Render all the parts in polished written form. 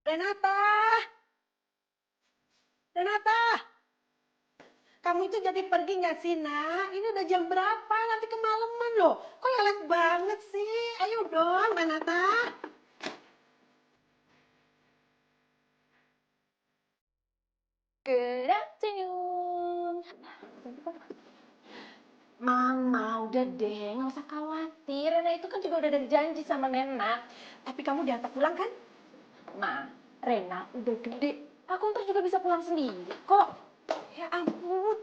Renata, Renata, kamu itu jadi pergi nggak sih, Nak? Ini udah jam berapa? Nanti kemalaman loh. Kok lelet banget sih? Ayo dong, Renata. Good afternoon. Mama, udah deh, nggak usah khawatir. Rena itu kan juga udah ada janji sama Nena. Tapi kamu diantar pulang kan? Ma, Rena udah gede. Aku ntar juga bisa pulang sendiri kok. Ya ampun,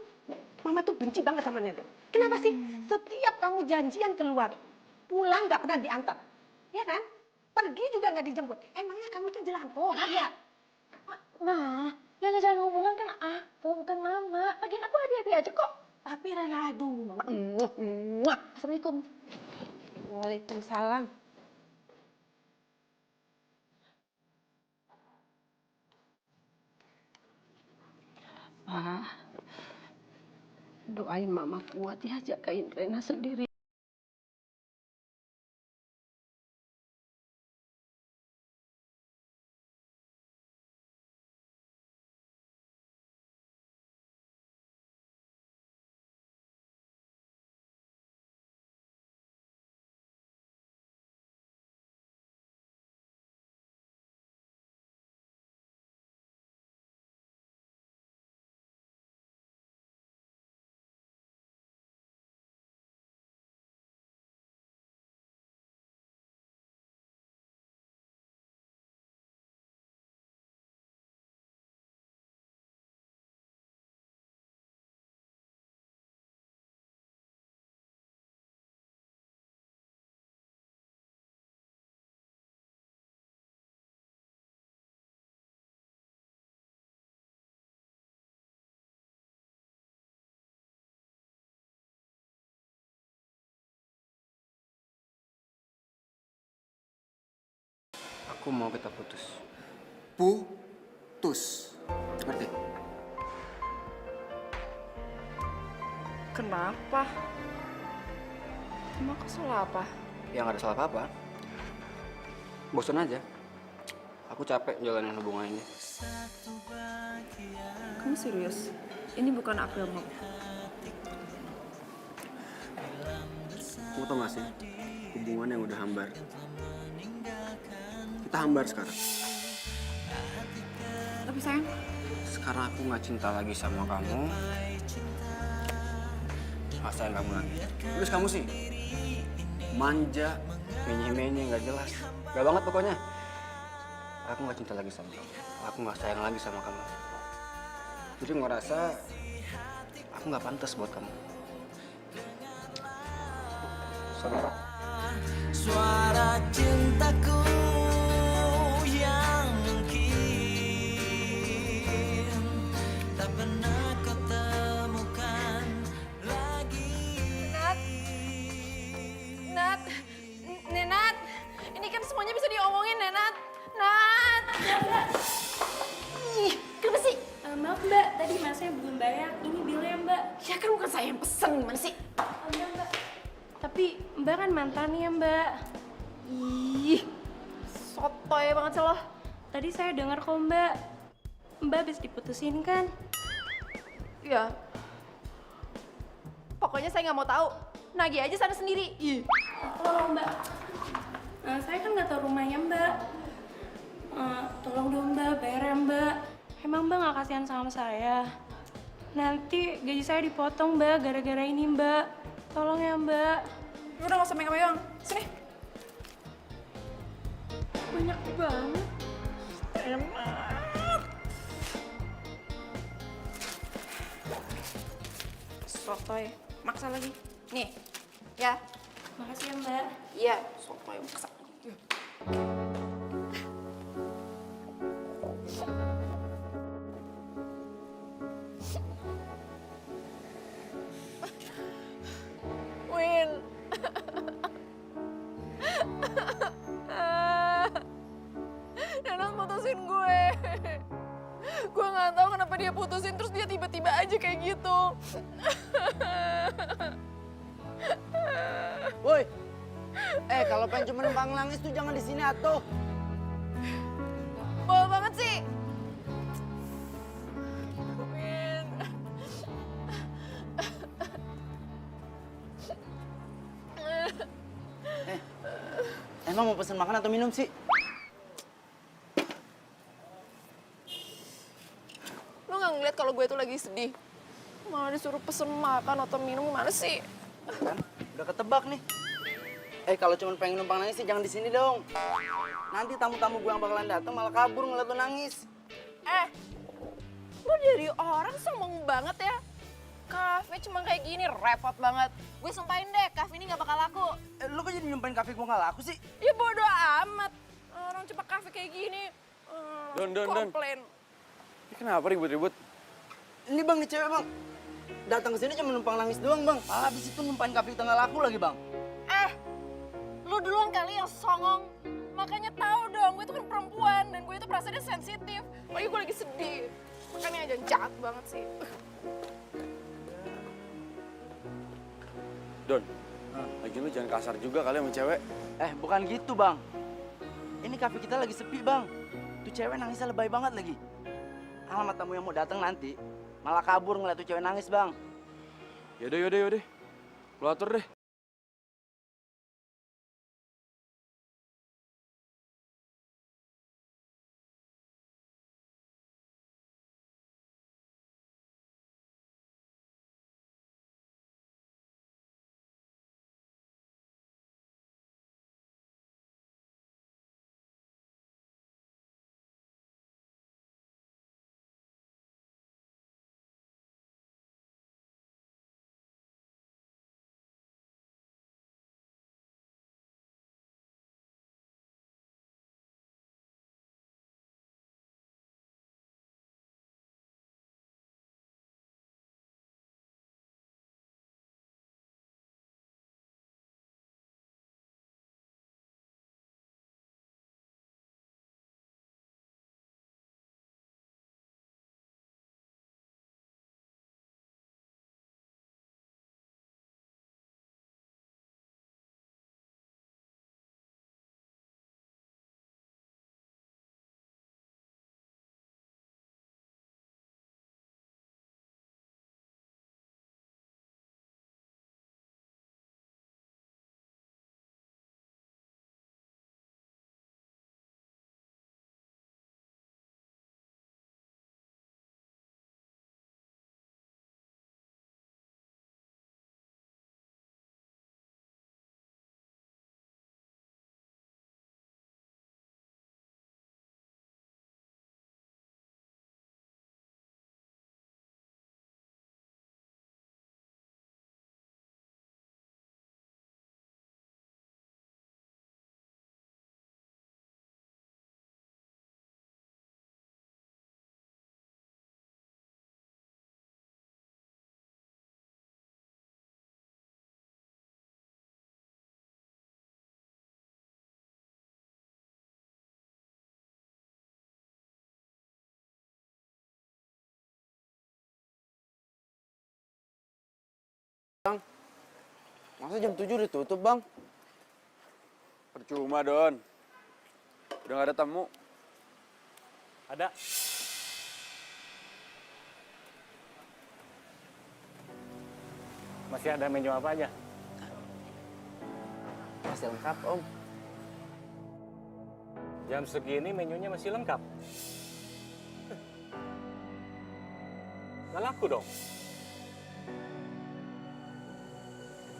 Mama tuh benci banget sama Nena. Kenapa sih setiap kamu janjian keluar, pulang nggak pernah diantar? Ya kan? Pergi juga nggak dijemput. Emangnya kamu tuh jelangkohan ya? Nah, yang ngejalan hubungan kan aku, bukan mama. Lagian aku hati-hati aja kok. Tapi Rena, aduh, Mama, Assalamualaikum. Waalaikumsalam. Ah, doain Mama kuat ya, jagain Rena sendiri. Aku mau kita putus. Putus. Ngerti? Kenapa? Emang kesel apa? Ya nggak ada salah apa-apa. Bosan aja. Aku capek jalanin hubungan ini. Kamu serius? Ini bukan aku yang mau. Kamu tau gak sih? Hubungan yang udah hambar. Kita hambar sekarang. Tapi sayang, Sekarang aku nggak cinta lagi sama kamu. Nggak sayang kamu lagi. Terus kamu sih manja, menye-menye, nggak jelas. Gak banget pokoknya. Aku nggak cinta lagi sama kamu. Aku nggak sayang lagi sama kamu. Jadi ngerasa aku nggak pantas buat kamu. Sorry. Suara cintaku yang mungkin tak pernah kau temukan lagi. Nat, Nenat, ini kan semuanya bisa diomongin, Nenat. Nat. Ih, kenapa sih? Maaf mbak, tadi masnya belum bayar. Ini bilnya mbak. Ya kan bukan saya yang pesen, gimana sih? Enggak mbak. Tapi mbak kan mantannya mbak. Ih, sotoy banget sih lo. Tadi saya dengar kok mbak. Mbak habis diputusin kan? Ya, pokoknya saya nggak mau tahu. Nagih aja sana sendiri. Ih. Tolong mbak. Saya kan nggak tahu rumahnya mbak. Tolong dong mbak, bayar ya mbak. Emang mbak nggak kasihan sama saya? Nanti gaji saya dipotong mbak gara-gara ini mbak. Tolong ya mbak. Udah nggak usah megang-megang. Sini. Banyak banget. Sotoy, maksa lagi. Nih, ya. Makasih ya mbak. Iya, sotoy maksa lagi. Win. Nenat putusin gue. Gue nggak tahu kenapa dia putusin terus dia tiba-tiba aja kayak gitu. Woi, kalau pengen cuma numpang nangis tuh jangan di sini atuh. Maaf banget sih. Min. Emang mau pesen makan atau minum sih? Lu nggak ngeliat kalau gue tuh lagi sedih? Malah disuruh pesen makan atau minum, gimana sih? Kan udah ketebak nih. Kalau cuma pengen numpang nangis sih jangan di sini dong. Nanti tamu-tamu gue yang bakalan datang malah kabur ngeliat lu nangis. Lu jadi orang sombong banget ya. Kafe cuma kayak gini, repot banget. Gue sumpahin deh, kafe ini gak bakal laku. Lu kok jadi nyumpain kafe gue nggak laku sih? Ya bodo amat. Orang cuma kafe kayak gini. Don. Komplain. Ini kenapa ribut-ribut? Ini bang, nih cewek bang. Datang ke sini cuma numpang nangis doang bang. Malah habis itu numpain kafe kita nggak laku lagi bang. Lu duluan kali yang songong. Makanya tahu dong, gue itu kan perempuan dan gue itu perasaannya sensitif. Apalagi gue lagi sedih. Makanya aja jahat banget sih. Don, lagi lu jangan kasar juga kali sama cewek. Bukan gitu bang. Ini kafe kita lagi sepi bang. Tuh cewek nangisnya lebay banget lagi. Alamat tamu yang mau datang nanti malah kabur ngeliat tuh cewek nangis bang. Yaudah. Lu atur deh. Masa jam 7 udah tutup bang? Percuma, Don. Udah gak ada tamu. Ada. Masih ada menu apa aja? Masih lengkap om. Jam segini menunya masih lengkap. Nggak laku dong.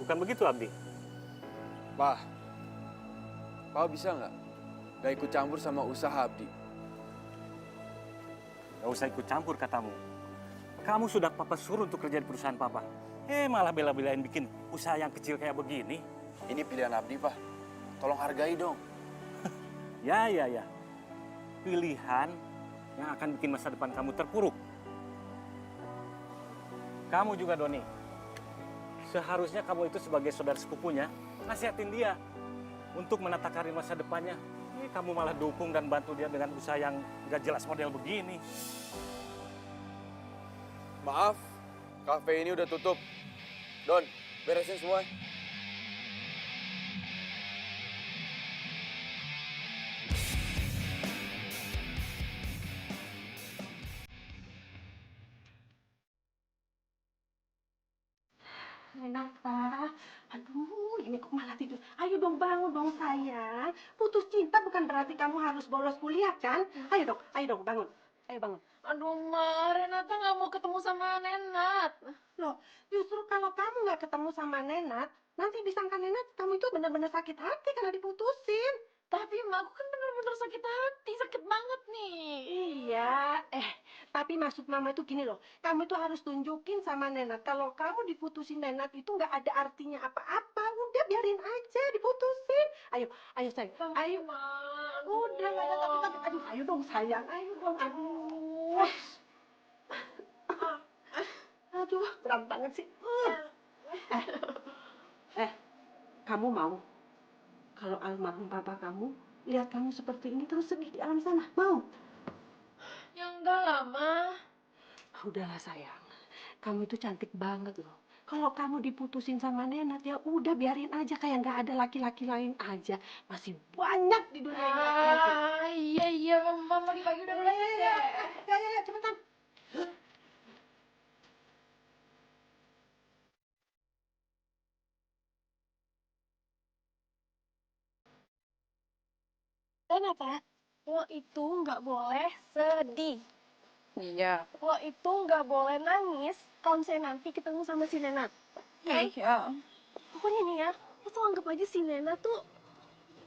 Bukan begitu, Abdi? Pak bisa nggak ikut campur sama usaha Abdi? Nggak usah ikut campur katamu. Kamu sudah Papa suruh untuk kerja di perusahaan Papa. Malah bela-belain bikin usaha yang kecil kayak begini. Ini pilihan Abdi, Pak. Tolong hargai dong. Ya. Pilihan yang akan bikin masa depan kamu terpuruk. Kamu juga, Doni. Seharusnya kamu itu sebagai saudara sepupunya, nasihatin dia untuk menata karir masa depannya. Kamu malah dukung dan bantu dia dengan usaha yang gak jelas model begini. Maaf, kafe ini udah tutup. Don, beresin semua. bangun dong sayang. Putus cinta bukan berarti kamu harus bolos kuliah kan? Ayo dong bangun. Ayo bangun. Aduh, Ma, Renata nggak mau ketemu sama Nenat. Loh, justru kalau kamu nggak ketemu sama Nenat, nanti disangka Nenat kamu itu benar-benar sakit hati karena diputusin. Tapi Ma, aku kan bener-bener sakit hati, sakit banget nih. Iya, tapi maksud mama itu gini loh, kamu itu harus tunjukin sama Nenat kalau kamu diputusin Nenat itu nggak ada artinya apa-apa, udah biarin aja diputusin. Ayo sayang, ayo. Ma, Udah nggak ada tapi, aduh, ayo dong sayang, ayo dong, aduh. Aduh, berat banget sih. Kamu mau kalau almarhum papa kamu lihat kamu seperti ini terus sedih di alam sana? Mau? ya enggak lah, Ma. Udahlah sayang, kamu itu cantik banget loh. Kalau kamu diputusin sama Nenat ya udah biarin aja kayak nggak ada laki-laki lain aja. Masih banyak di dunia ini laki-laki. Iya, Ma, pagi-pagi udah mulai deh. Ya, cepetan. Dan apa? Lo itu nggak boleh sedih. Iya. Lo itu nggak boleh nangis kalau misalnya nanti ketemu sama si Nenat. Iya. Pokoknya nih ya, lo tuh anggap aja si Nenat tuh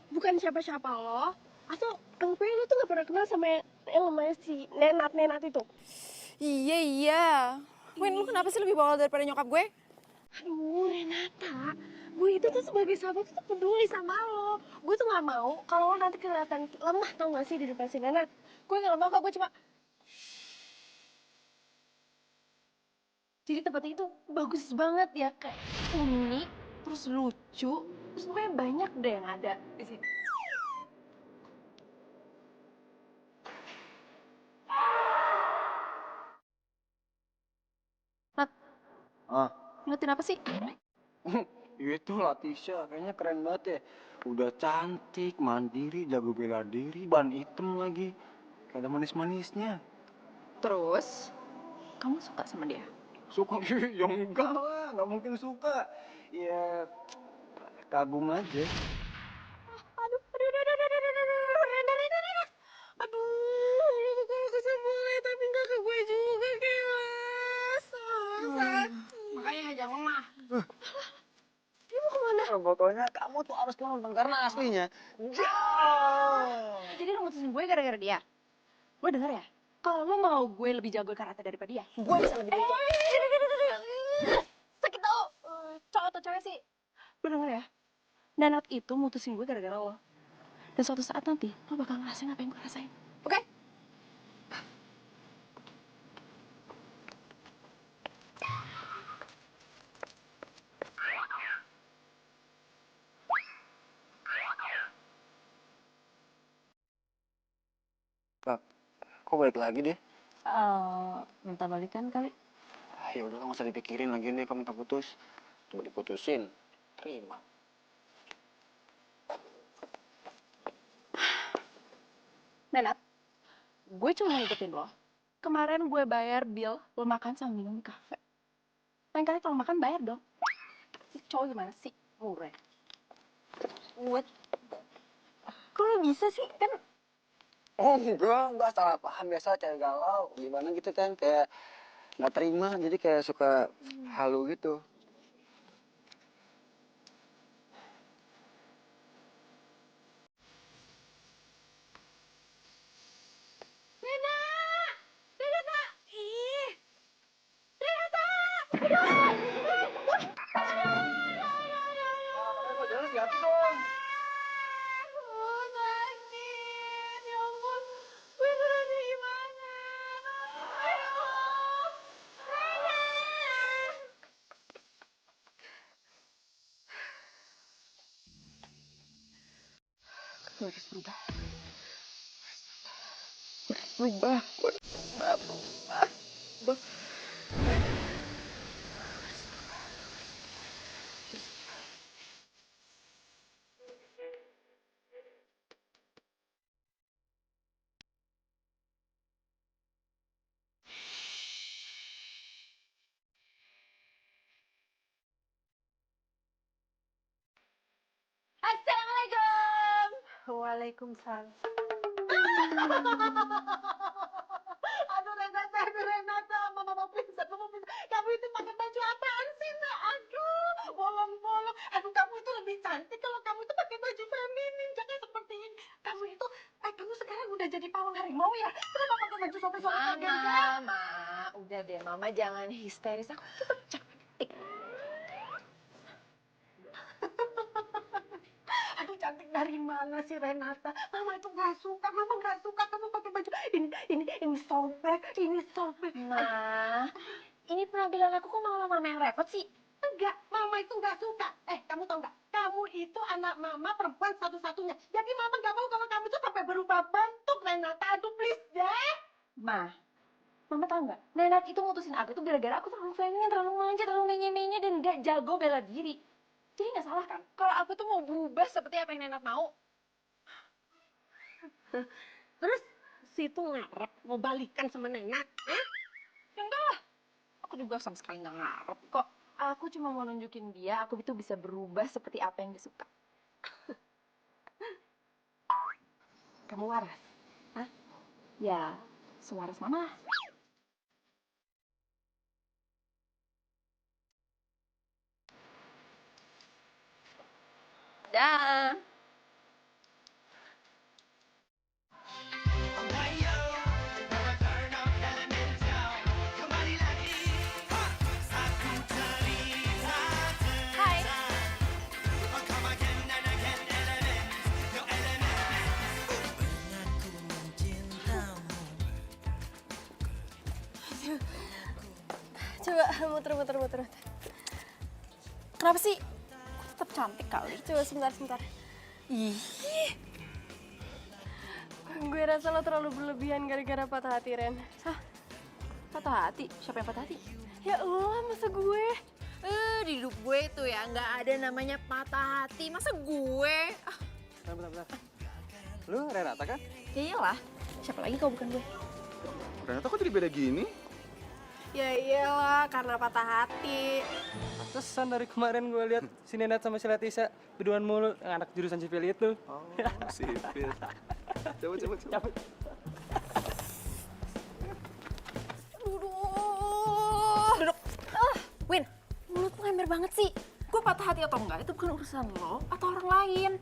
bukan siapa-siapa lo. Atau anggap aja lo tuh nggak pernah kenal sama yang namanya si Nenat itu. Iya. Win, lu kenapa sih lebih bawel daripada nyokap gue? Aduh, Renata, gue itu tuh sebagai sahabat tuh peduli sama lo. Gue tuh nggak mau kalau lo nanti kelihatan lemah, tau gak sih di depan si Nenat. Gue nggak mau, kok gue cuma... Jadi tempatnya itu bagus banget ya, kayak unik, terus lucu, terus pokoknya banyak deh yang ada di sini. Nat, Ah, ngeliatin apa sih? itu Latisha, kayaknya keren banget ya. Udah cantik, mandiri, jago bela diri, ban hitam lagi. Kayak ada manis-manisnya. Terus, kamu suka sama dia? Suka? Ya enggak lah, nggak mungkin suka. Ya, kagum aja. Aduh, kalau ke boleh, tapi nggak ke gue juga, Kelas. Makanya jangan mah. Dia mau kemana? Pokoknya kamu tuh harus nonton karena aslinya. Jadi lo mutusin gue gara-gara dia? Lo denger ya? Kalau lo mau gue lebih jago karate daripada dia, gue bisa lebih dari dia. Sakit tau. Cowok atau cewek sih? Lo denger ya? Nanat itu mutusin gue gara-gara lo. Dan suatu saat nanti, lo bakal ngerasain apa yang gue rasain. Oke? Bak, kok balik lagi deh? Minta balikan kali. Ya udah nggak usah dipikirin lagi deh, kamu tak putus. Coba diputusin, terima. Nenat, gue cuma ngikutin lo. Kemarin gue bayar bill lo makan sama minum di kafe. Lain kali kalau makan bayar dong. Si cowok gimana sih? Murah. Buat. Kok lo bisa sih? Kan Oh enggak salah paham, biasa kayak galau. Gimana gitu kan, kayak nggak terima, jadi kayak suka halu gitu. gue harus berubah. Assalamualaikum. Waalaikumsalam. Aduh Renata, mama pingsan. Kamu itu pakai baju apaan sih, Nak? Aduh, bolong-bolong. Aduh, kamu itu lebih cantik kalau kamu itu pakai baju feminin. Jangan seperti ini. Kamu sekarang udah jadi pawang harimau ya? Kenapa pakai baju sobek-sobek kayak gini? Mama, udah deh, Mama jangan histeris. Aku tetap cantik. Aduh, cantik dari mana sih Renata? Mama itu nggak suka. Mama nggak suka kamu pakai baju ini sobek. Ma, ini penampilan aku kok malah Mama yang repot sih? Enggak, Mama itu nggak suka. Kamu tahu nggak? Kamu itu anak Mama perempuan satu-satunya. Jadi Mama nggak mau kalau kamu itu sampai berubah bentuk, Renata. Aduh, please deh. Ma, Mama tahu nggak? Nenat itu mutusin aku tuh gara-gara aku terlalu feminin, terlalu manja, terlalu menye-menye, dan nggak jago bela diri. Jadi nggak salah kan? Kalau aku tuh mau berubah seperti apa yang Nenat mau. Terus situ ngarep mau balikan sama Nenat. Ya enggak lah. Aku juga sama sekali nggak ngarep kok. Aku cuma mau nunjukin dia, aku itu bisa berubah seperti apa yang dia suka. Kamu waras. Ya, sewaras Mama. Dah. Hai. Coba muter. Kenapa sih? Tetap cantik kali. Coba sebentar. Ih. Gue rasa lo terlalu berlebihan gara-gara patah hati, Ren. Hah? Patah hati? Siapa yang patah hati? Ya Allah, masa gue? Di hidup gue itu ya nggak ada namanya patah hati. Masa gue? Bentar. Lu Renata kan? Ya iyalah. Siapa lagi kalau bukan gue? Renata kok jadi beda gini? Ya iyalah, karena patah hati. Pantesan dari kemarin gue lihat si Nenat sama si Latisa berduaan mulu, yang anak jurusan sipil itu. Oh, sipil. Coba. Duduk. Win, mulut lu ember banget sih. Gue patah hati atau enggak, itu bukan urusan lo atau orang lain.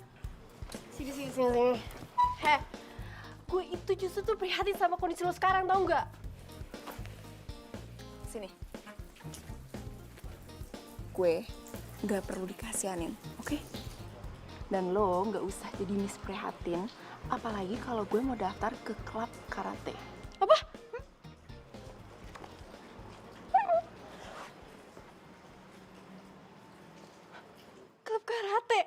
Sini. Heh, gue itu justru tuh prihatin sama kondisi lo sekarang, tau nggak? Sini. Gue nggak perlu dikasihanin, oke? Dan lo nggak usah jadi Miss Prihatin, apalagi kalau gue mau daftar ke klub karate. Apa? Klub karate?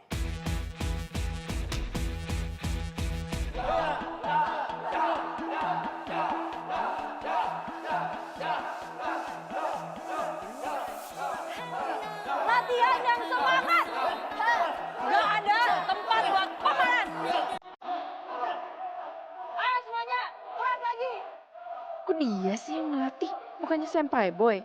Latihan yang semangat! Nggak ada tempat buat pameran! Ayo semuanya, keluar lagi! Kok dia sih yang ngelatih? Bukannya senpai boy?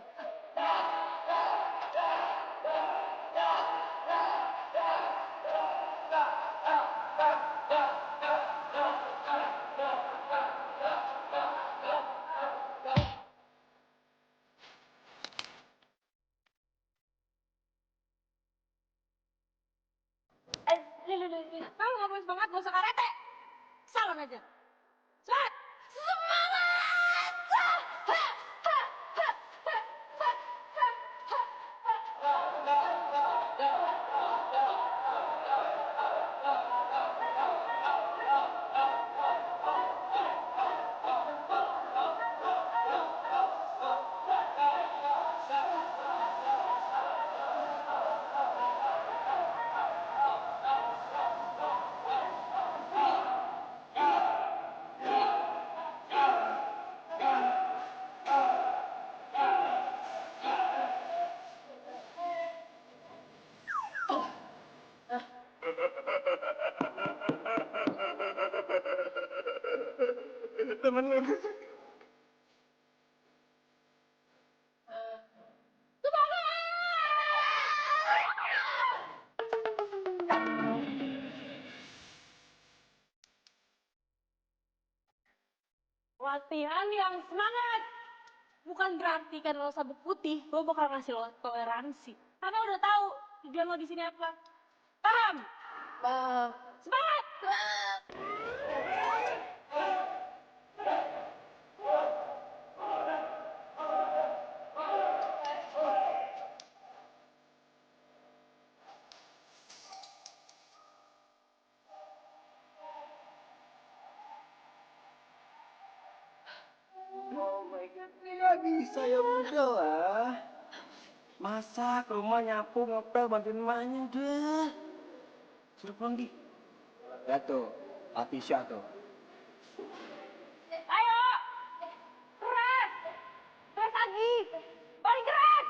Kamu nggak boleh semangat, nggak usah karate. Salam aja. Semangat. Temen lu. latihan yang semangat. Bukan berarti kan lo sabuk putih, gue bakal ngasih lo toleransi. Karena udah tahu tujuan lo di sini apa. Paham? Semangat! Oh my god, nggak bisa ya udah lah. Masak, rumah nyapu, ngepel, bantuin emaknya udah. Suruh pulang di. Ya tuh, Atisha tuh. Ayo! Keras! Keras lagi! Paling keras!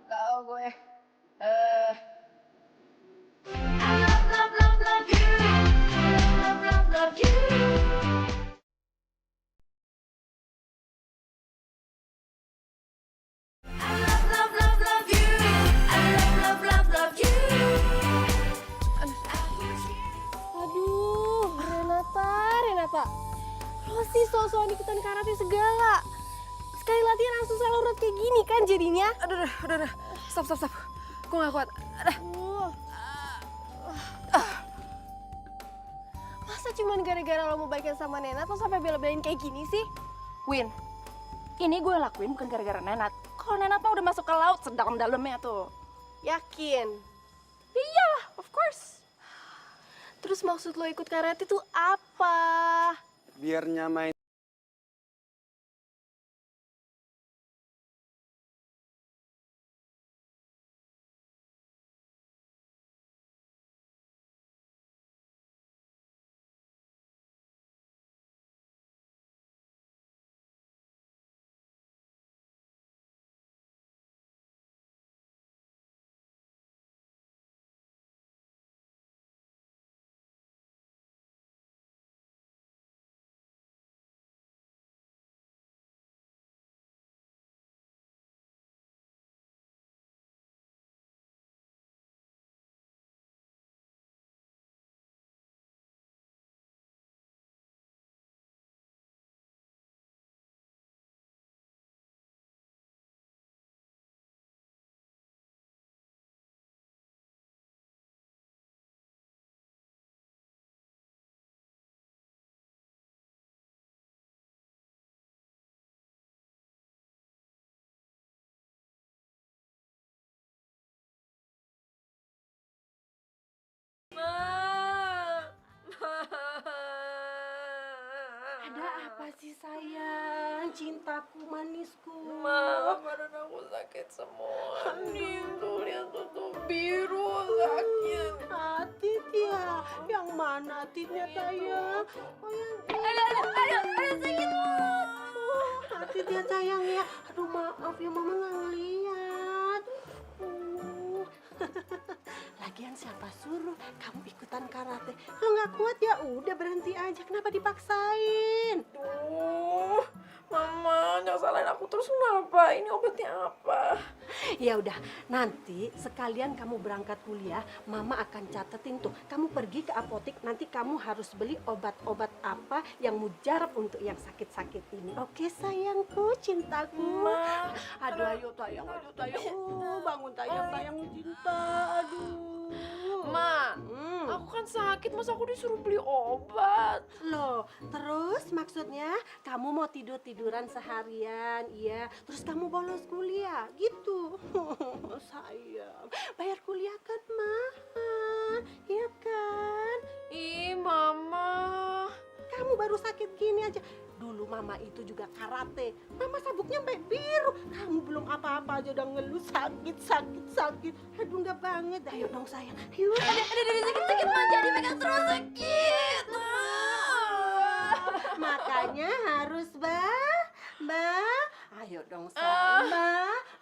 Tahu gue. Aduh, Renata. Lo sih so-soan ikutan karate segala. Sekali latihan langsung salah urut kayak gini kan jadinya. Udah. Stop. Gue gak kuat. Masa cuman gara-gara lo mau baikan sama Nenat lo sampai bela-belain kayak gini sih? Win, ini gue lakuin bukan gara-gara Nenat. Kalau Nenat mah udah masuk ke laut sedalam-dalamnya tuh. Yakin? Iyalah, of course. Terus maksud lo ikut karate tuh apa? Biar nyamain. Ada apa sih sayang? Cintaku manisku. Badan aku sakit semua. Nih tuh lihat tuh biru sakit. Atit ya? Yang mana Atitnya sayang? Oh yang Aduh sakit. Atit ya sayang ya. Aduh maaf ya mama nggak ngeliat. Lagian siapa suruh kamu ikutan karate? Kalau nggak kuat ya udah berhenti aja. Kenapa dipaksain? Mama, jangan salahin aku terus kenapa? Ini obatnya apa? Ya udah, nanti sekalian kamu berangkat kuliah, mama akan catetin tuh. Kamu pergi ke apotek, nanti kamu harus beli obat-obat apa yang mujarab untuk yang sakit-sakit ini. Oke sayangku, cintaku. Aduh, ayo tayang. Bangun tayang cinta. Aduh. Ma, aku kan sakit, masa aku disuruh beli obat? Loh, terus maksudnya kamu mau tiduran seharian, iya. Terus kamu bolos kuliah, gitu. Sayang, bayar kuliah kan mahal, iya kan? Ih, Mama. Kamu baru sakit gini aja. Dulu mama itu juga karate. Mama sabuknya sampai biru. Kamu belum apa-apa aja udah ngeluh sakit. Aduh enggak banget. Ayo dong sayang. Ayo. Aduh, sakit, Ma. Jadi pegang terus sakit. Makanya harus ayo dong sayang,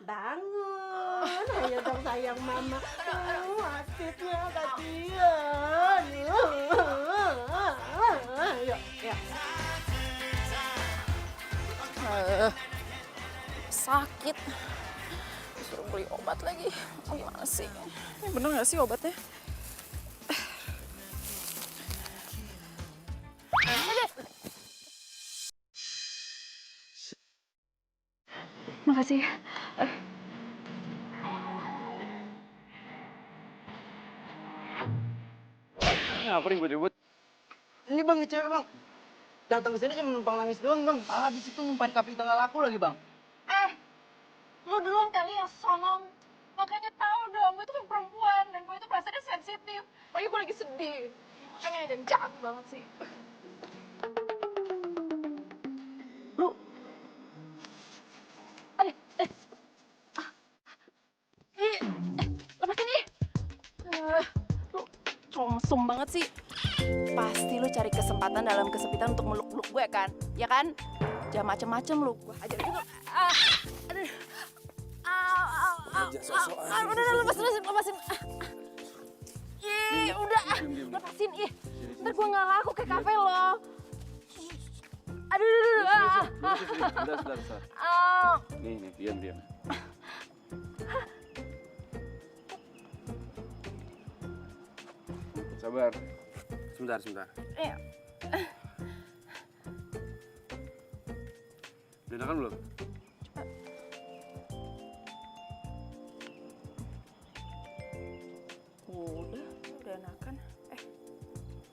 bangun. Ayo dong sayang mama. Aduh, Atitnya kasihan. sakit. Disuruh beli obat lagi. Gimana sih? Ini bener gak sih obatnya? Makasih. Ngapa ribut-ribut? Ini bang, ini cewek bang. Datang ke sini cuma numpang nangis doang bang. Habis itu numpahin kafe tengah laku lagi bang. Lu duluan kali yang songong. Makanya tahu dong, gue itu kan perempuan dan gue itu perasaannya sensitif. Apalagi gue lagi sedih. Makanya dan jahat banget sih. Lu lepasin nih. Lu comsum banget sih. Pasti lu cari kesempatan dalam kesempitan untuk meluk-meluk gue kan? Ya kan? Jangan macem-macem lu. Gue ajar juga. Aduh. Udah, lepasin. Ih, udah. Lepasin, ih. Ntar gue nggak laku ke kafe lo. Aduh. Sebentar. Nih, diam. Sabar. Sebentar. Iya. Udah enakan belum? Udah enakan.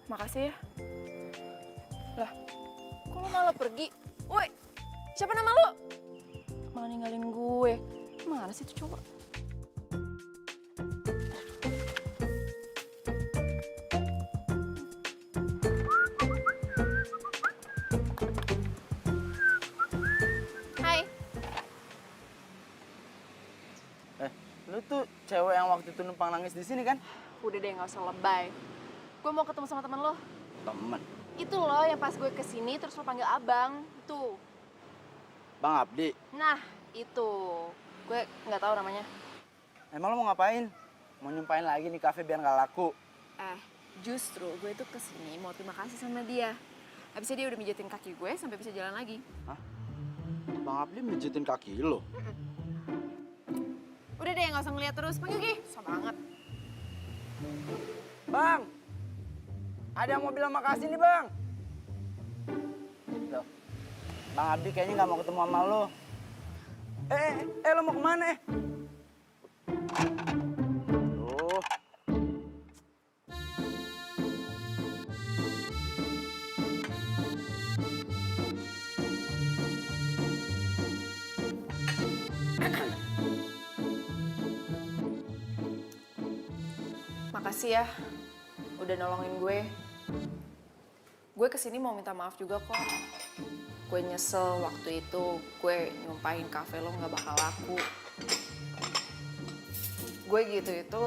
Makasih ya. Lah, kok lu malah pergi? Woi, siapa nama lu? Malah ninggalin gue. Mana sih tuh cowok? Hai. Lu tuh cewek yang waktu itu numpang nangis di sini kan? Udah deh, nggak usah lebay. Gue mau ketemu sama temen lo. Temen. Itu loh yang pas gue kesini terus lo panggil abang. Tuh. Bang Abdi. Nah, itu. Gue nggak tahu namanya. Emang lu mau ngapain? Mau nyumpain lagi nih kafe biar nggak laku? Justru gue tuh kesini mau terima kasih sama dia. Habisnya dia udah mijetin kaki gue sampai bisa jalan lagi. Hah? Bang Abdi mijitin kaki lo? Udah deh, nggak usah ngeliat terus. Panggil Gi. Susah banget. Bang! Ada yang mau bilang makasih nih bang. Loh, Bang Abdi kayaknya nggak mau ketemu sama lo. Lo mau kemana? Tuh. Makasih ya, udah nolongin gue. Gue kesini mau minta maaf juga kok. Gue nyesel waktu itu gue nyumpahin kafe lo nggak bakal laku. Gue gitu itu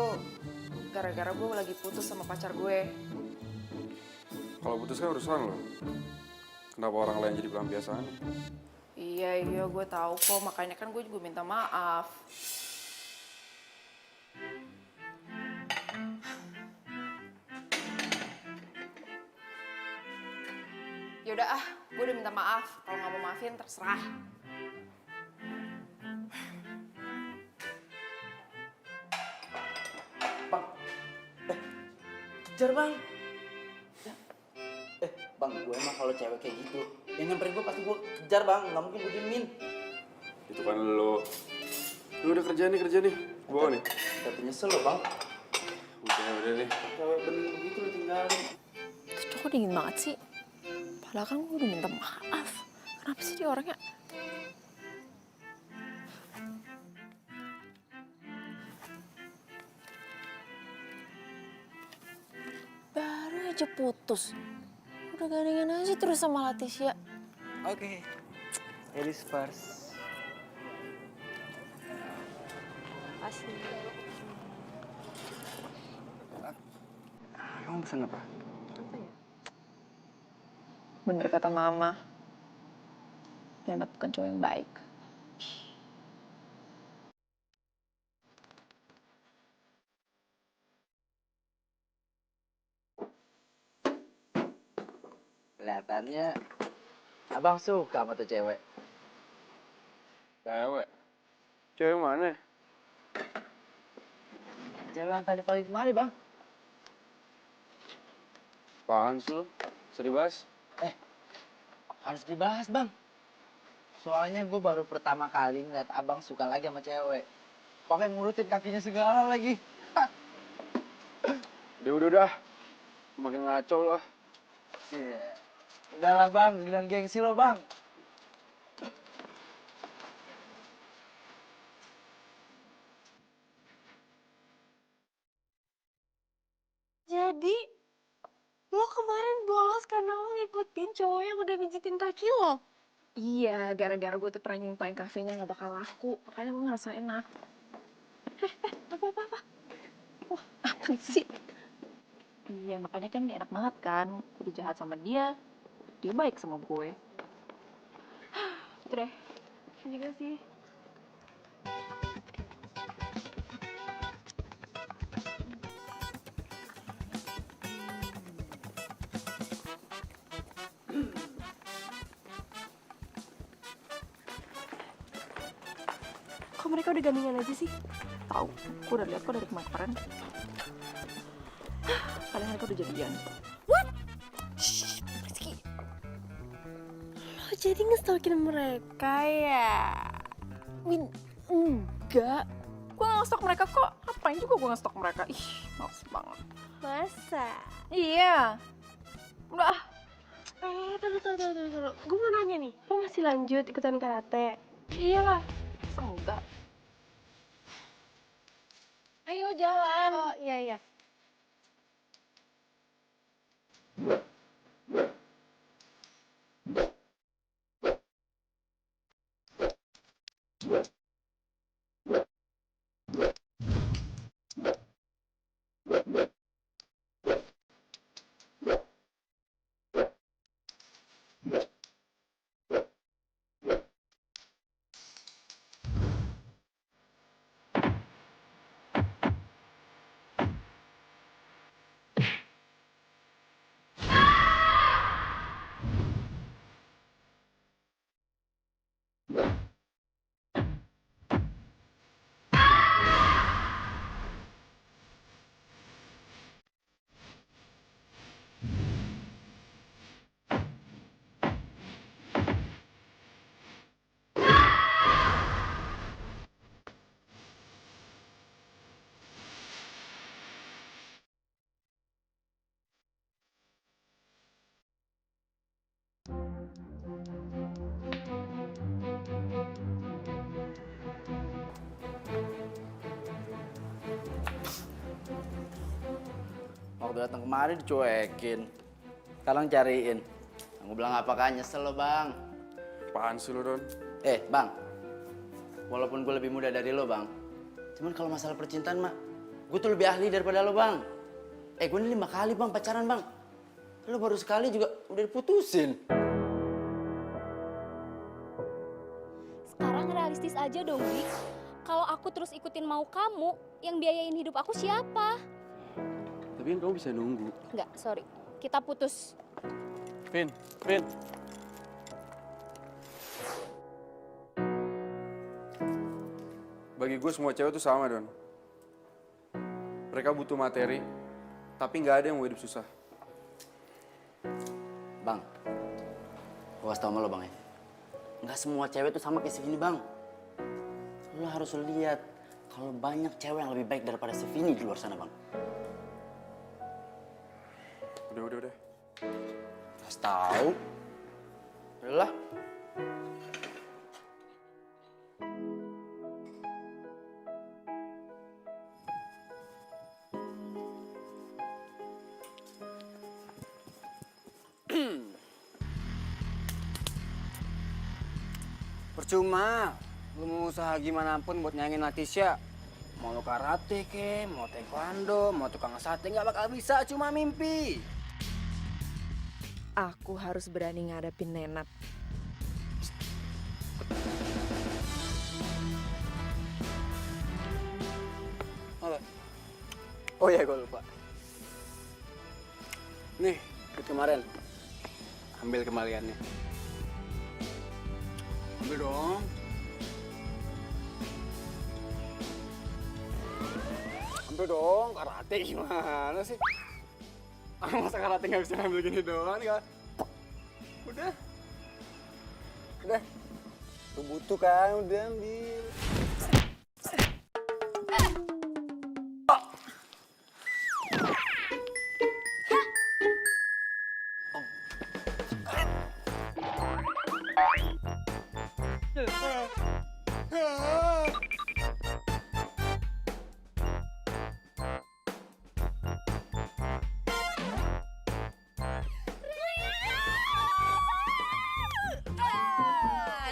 gara-gara gue lagi putus sama pacar gue. Kalau putus kan urusan lo. Kenapa orang lain jadi pelampiasan? Iya, gue tahu kok. Makanya kan gue juga minta maaf. Yaudah gue udah minta maaf. Kalau nggak mau maafin terserah. Bang, kejar bang. Bang, gue emang kalau cewek kayak gitu, yang nyamperin gue pasti gue kejar bang, nggak mungkin gue diemin. Itu kan lo. Lu udah kerja nih. Bawa nih. Tapi nyesel lo bang. Udah nih. Cewek bening begitu lo tinggalin. Itu cowok dingin banget sih. Padahal kan gue udah minta maaf. Kenapa sih dia orangnya? Baru aja putus. Udah gandengan aja terus sama Leticia. Oke. Ladies first. Pasti. Kamu pesan apa? Bener kata mama. Nenek bukan cowok yang baik. Kelihatannya abang suka sama tuh cewek. Cewek. Cewek mana? Cewek yang tadi pagi kemari, Bang. Apaan sih lu? Bisa dibahas? Harus dibahas, Bang. Soalnya gue baru pertama kali ngeliat abang suka lagi sama cewek. Pakai ngurutin kakinya segala lagi. Udah. Makin ngaco lah. Iya. Udahlah, Bang. Bilang gengsi lo, Bang. Jadi, lo kemarin bolos karena lo ngikutin cowok yang udah pijitin kaki lo? Iya, gara-gara gue tuh pernah nyumpain kafenya nggak bakal laku, makanya gue ngerasa enak. Apa? Wah, apa sih? Iya, makanya kan gak enak banget kan. Gue jahat sama dia baik sama gue. Itu deh. Juga sih. Kok mereka udah gandengan aja sih? Tahu, gue udah lihat kok dari kemarin. Kalian mereka udah jadian. Rizky, lo jadi ngestalkin mereka ya? Win, enggak. Gue gak nge-stalk mereka kok. Ngapain juga gue nge-stalk mereka. Ih, males banget. Masa? Iya. Udah. Taruh. Gue mau nanya nih, lo masih lanjut ikutan karate? Iyalah. Masa enggak? Ayo jalan. Oh, iya. Waktu datang kemari dicuekin. Sekarang cariin. Aku bilang apakah nyesel lo, Bang? Apaan sih lu, Don? Bang. Walaupun gue lebih muda dari lo, Bang. Cuman kalau masalah percintaan, Mak, gue tuh lebih ahli daripada lo, Bang. Gue ini 5 kali, Bang, pacaran, Bang. Lo baru sekali juga udah diputusin. Sekarang realistis aja dong, Dik. Kalau aku terus ikutin mau kamu, yang biayain hidup aku siapa? Tapi kan kamu bisa nunggu. Enggak, sorry. Kita putus. Vin. Bagi gue semua cewek tuh sama, Don. Mereka butuh materi, tapi nggak ada yang mau hidup susah. Bang, gue kasih tau sama lo, Bang, ya. Nggak semua cewek tuh sama kayak segini, Bang. Lo harus lihat kalau banyak cewek yang lebih baik daripada si Vini di luar sana, Bang. Udah. Kasih tahu. Udahlah. Percuma, lu mau usaha gimana pun buat nyayangin Latisya. Mau lu karate ke, mau taekwondo, mau tukang sate, nggak bakal bisa, cuma mimpi. Aku harus berani ngadepin Nenat. Oh iya, gue lupa. Nih, duit kemarin. Ambil kembaliannya. Ambil dong. Bantu dong, karate gimana sih? Masa karate nggak bisa ngambil gini doang ya? Udah. Udah. Lu butuh kan, udah ambil.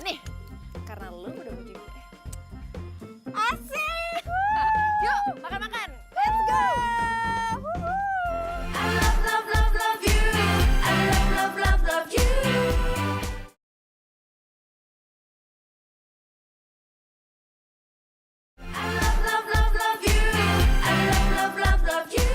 Nih, karena lu udah mau gue. Asik! Yuk, makan-makan. Let's go! I love, love, love, love you. I love, love, love, love you. I love, love, love, love you. I love, love, love, love you.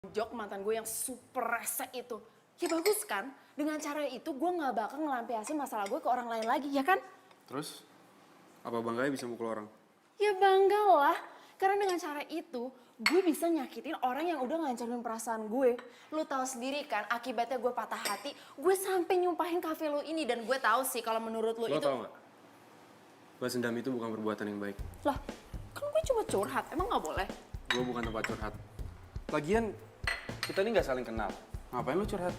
Jok mantan gue yang super rese itu. Ya bagus kan? Dengan cara itu gue gak bakal ngelampiasin masalah gue ke orang lain lagi, ya kan? Terus, apa bangganya bisa mukul orang? Ya bangga lah. Karena dengan cara itu, gue bisa nyakitin orang yang udah ngancurin perasaan gue. Lu tahu sendiri kan, akibatnya gue patah hati, gue sampai nyumpahin kafe lu ini. Dan gue tahu sih kalau menurut lu Lo itu... tau gak? Balas dendam itu bukan perbuatan yang baik. Lah, kan gue cuma curhat, emang gak boleh? Gue bukan tempat curhat. Lagian, kita ini gak saling kenal. Ngapain lu curhat?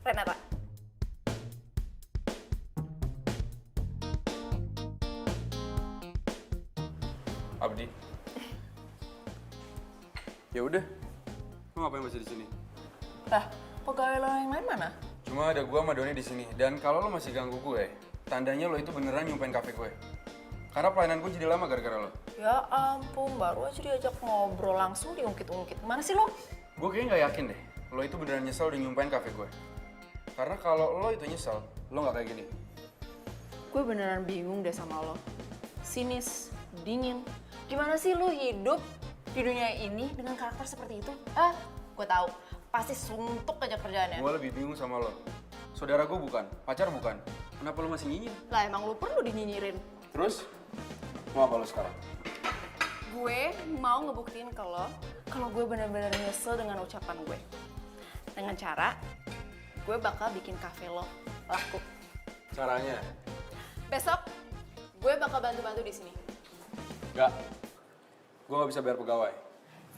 Renata. Abdi. Ya udah. Lu ngapain masih di sini? Lah, pegawai lo yang lain mana? Cuma ada gua sama Doni di sini. Dan kalau lo masih ganggu gue, tandanya lo itu beneran nyumpain kafe gue. Karena pelayanan gue jadi lama gara-gara lo. Ya ampun, baru aja diajak ngobrol langsung diungkit-ungkit. Mana sih lo? Gue kayaknya gak yakin deh, lo itu beneran nyesel udah nyumpain kafe gue. Karena kalau lo itu nyesel, lo gak kayak gini. Gue beneran bingung deh sama lo. Sinis, dingin. Gimana sih lo hidup di dunia ini dengan karakter seperti itu? Gue tahu. Pasti suntuk aja kerjaannya. Gue lebih bingung sama lo. Saudara gue bukan, pacar bukan. Kenapa lo masih nyinyir? Lah emang lo perlu dinyinyirin. Terus, mau apa lo sekarang? Gue mau ngebuktiin ke lo kalau gue benar-benar nyesel dengan ucapan gue. Dengan cara gue bakal bikin kafe lo laku. Caranya? Besok gue bakal bantu-bantu di sini. Gak. Gue gak bisa bayar pegawai.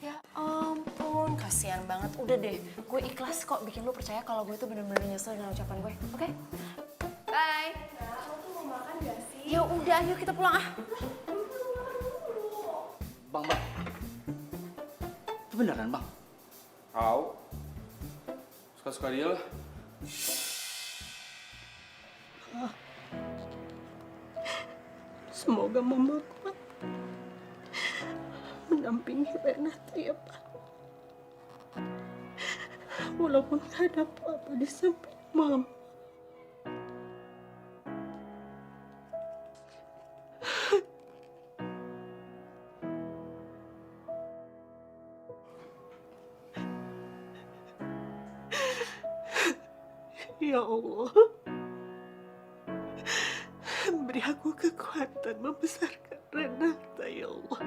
Ya ampun, kasihan banget. Udah deh, gue ikhlas kok bikin lo percaya kalau gue tuh benar-benar nyesel dengan ucapan gue. Oke? Bye. Lo tuh mau makan gak sih? Ya udah, ayo kita pulang ah. Bang. Itu beneran, Bang? Au. Suka-suka dia lah. Semoga Mama kuat mendampingi Renata ya Pak. Walaupun gak ada apa-apa di samping Mama. Ya Allah, beri aku kekuatan membesarkan Renata, ya Allah.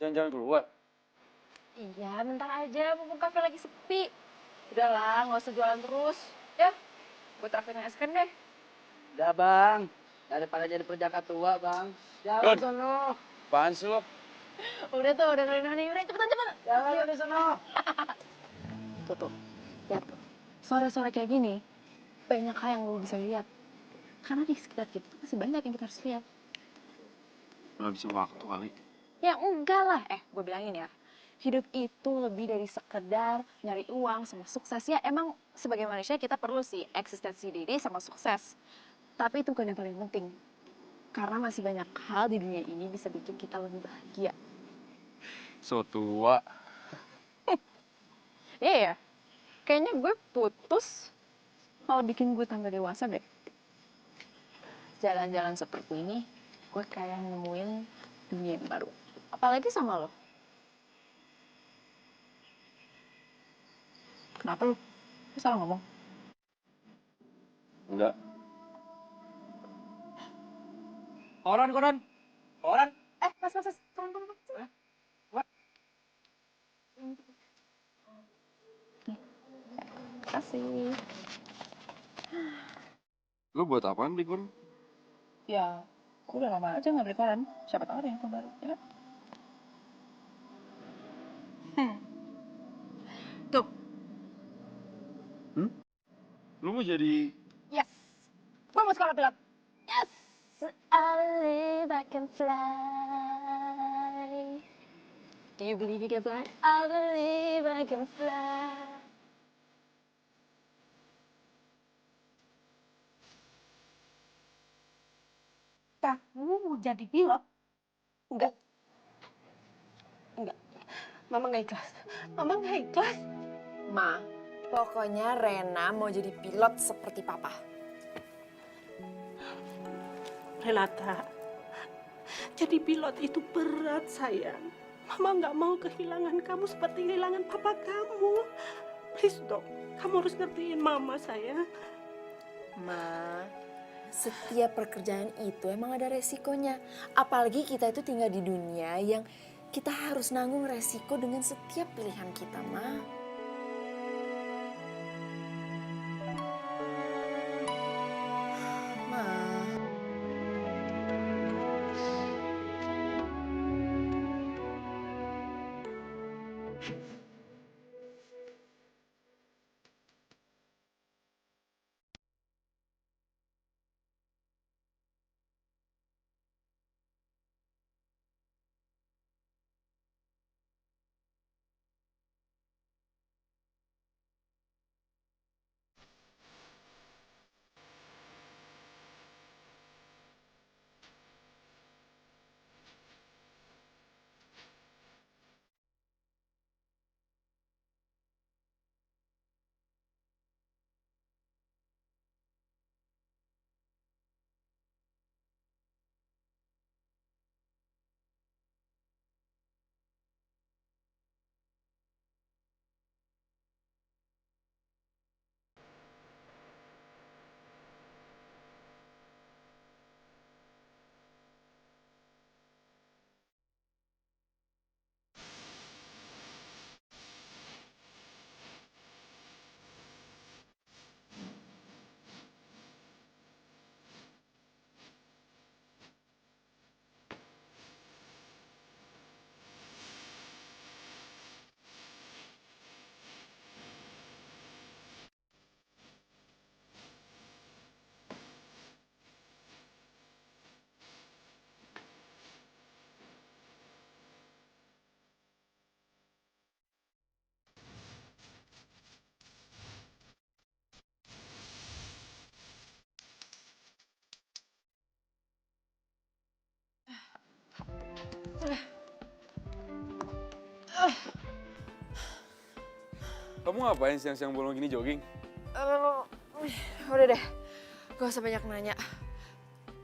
Jangan-jangan keluar. Iya, bentar aja, mumpung kafe lagi sepi. Udahlah, nggak usah jualan terus. Ya, gue traktir es krim deh. Udah bang, daripada jadi perjaka tua bang. Jalan sono. Apaan sih lo? Udah tuh, udah kalian nih. Udah, cepetan. Jalan di sono. Tuh, lihat tuh. Sore-sore kayak gini, banyak hal yang lo bisa lihat. Karena di sekitar kita tuh masih banyak yang kita harus lihat. Gak bisa waktu kali. Ya enggak lah, gue bilangin ya. Hidup itu lebih dari sekedar nyari uang sama sukses. Ya emang sebagai manusia kita perlu sih eksistensi diri sama sukses. Tapi itu bukan yang paling penting. Karena masih banyak hal di dunia ini bisa bikin kita lebih bahagia. So tua. Iya ya, kayaknya gue putus malah bikin gue tambah dewasa deh. Jalan-jalan seperti ini, gue kayak nemuin dunia yang baru. Apalagi sama lo. Kenapa lu? Lu salah ngomong? Enggak. Koran. Mas. Tunggu. What? Nih, kasih. Lu buat apaan beli koran? Ya, gue udah lama aja nggak beli koran. Siapa tahu ada yang baru, ya kan? Tuh. Lu mau jadi... Yes. Gue mau sekolah pilot. Yes. I believe I can fly. Do you believe you can fly? I believe I can fly. Kamu mau jadi pilot? Enggak. Mama nggak ikhlas. Ma, pokoknya Rena mau jadi pilot seperti Papa. Renata, jadi pilot itu berat, sayang. Mama nggak mau kehilangan kamu seperti kehilangan papa kamu. Please dong, kamu harus ngertiin mama, sayang. Ma, setiap pekerjaan itu emang ada resikonya. Apalagi kita itu tinggal di dunia yang kita harus nanggung resiko dengan setiap pilihan kita, Ma. Ma. Kamu ngapain siang-siang bolong gini jogging? Udah deh, gak usah banyak nanya.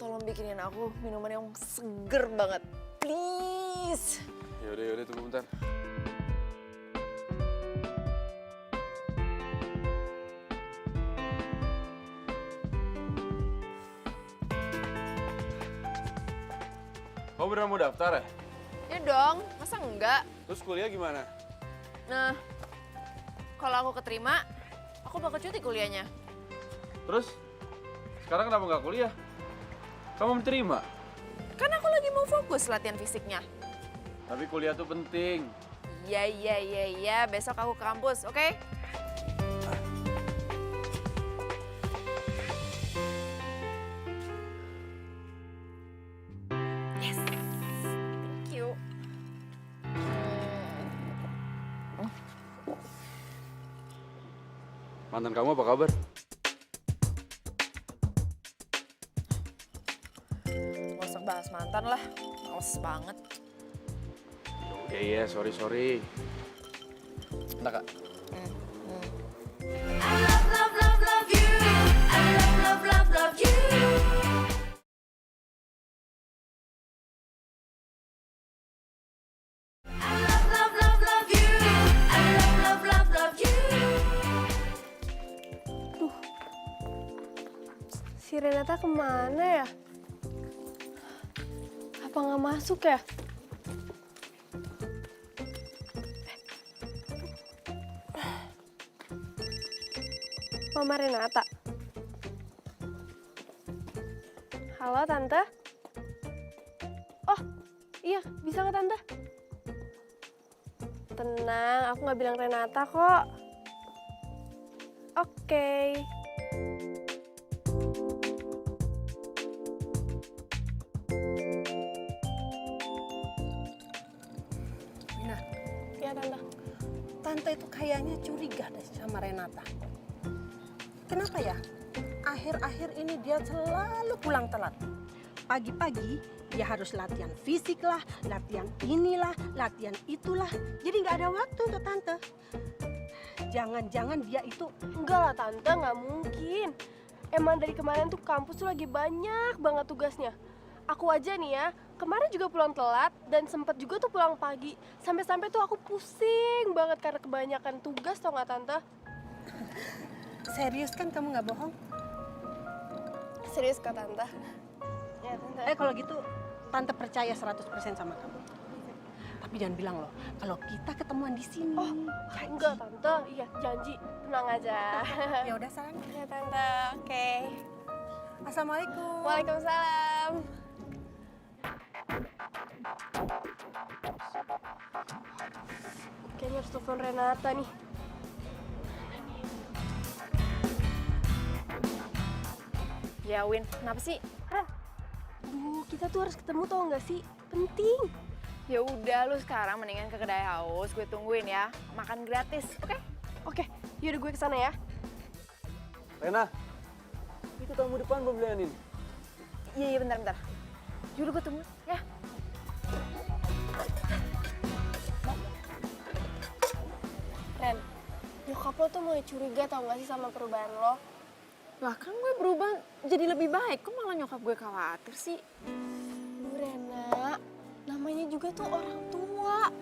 Tolong bikinin aku minuman yang seger banget, please. Yaudah, tunggu bentar. Kamu beneran mau daftar ya? Ya dong, masa enggak? Terus kuliah gimana? Nah, kalau aku keterima, aku bakal cuti kuliahnya. Terus? Sekarang kenapa nggak kuliah? Kamu terima? Kan aku lagi mau fokus latihan fisiknya. Tapi kuliah tuh penting. Iya, besok aku ke kampus, oke? Yes, thank you. Mantan kamu apa kabar? Gak usah bahas mantan lah, males banget. Iya, sorry. Bentar, Kak. I love you. I love you. I love you. I love you. Si Renata kemana ya? Apa nggak masuk ya? Mama Renata. Halo Tante. Oh, iya bisa nggak Tante? Tenang, aku nggak bilang Renata kok. Oke. Mina, Ya Tante. Tante itu kayaknya curiga deh sama Renata. Kenapa ya? Akhir-akhir ini dia selalu pulang telat. Pagi-pagi dia harus latihan fisik lah, latihan inilah, latihan itulah. Jadi nggak ada waktu untuk Tante. Jangan-jangan dia itu... Enggak lah Tante, nggak mungkin. Emang dari kemarin tuh kampus tuh lagi banyak banget tugasnya. Aku aja nih ya, kemarin juga pulang telat dan sempet juga tuh pulang pagi. Sampai-sampai tuh aku pusing banget karena kebanyakan tugas tau nggak Tante? Serius kan kamu nggak bohong? Serius kok Tante? Ya Tante. Kalau gitu Tante percaya 100% sama kamu. Tapi jangan bilang loh, kalau kita ketemuan di sini. Oh, enggak Tante, iya janji. Tenang aja. Ya udah sayang. Ya Tante, oke. Assalamualaikum. Waalaikumsalam. Kayaknya harus telepon Renata nih. Ya Win, kenapa sih? Duh, kita tuh harus ketemu tau nggak sih? Penting. Ya udah, lu sekarang mendingan ke kedai haus, gue tungguin ya. Makan gratis, oke? Oke, yaudah gue kesana ya. Rena, itu tamu depan belum belianin. Iya, bentar. Yaudah gue tunggu, ya. Ren, nyokap lo tuh mulai curiga tau gak sih sama perubahan lo? Lah kan gue berubah jadi lebih baik, kok malah nyokap gue khawatir sih? Duh Rena, namanya juga tuh orang tua.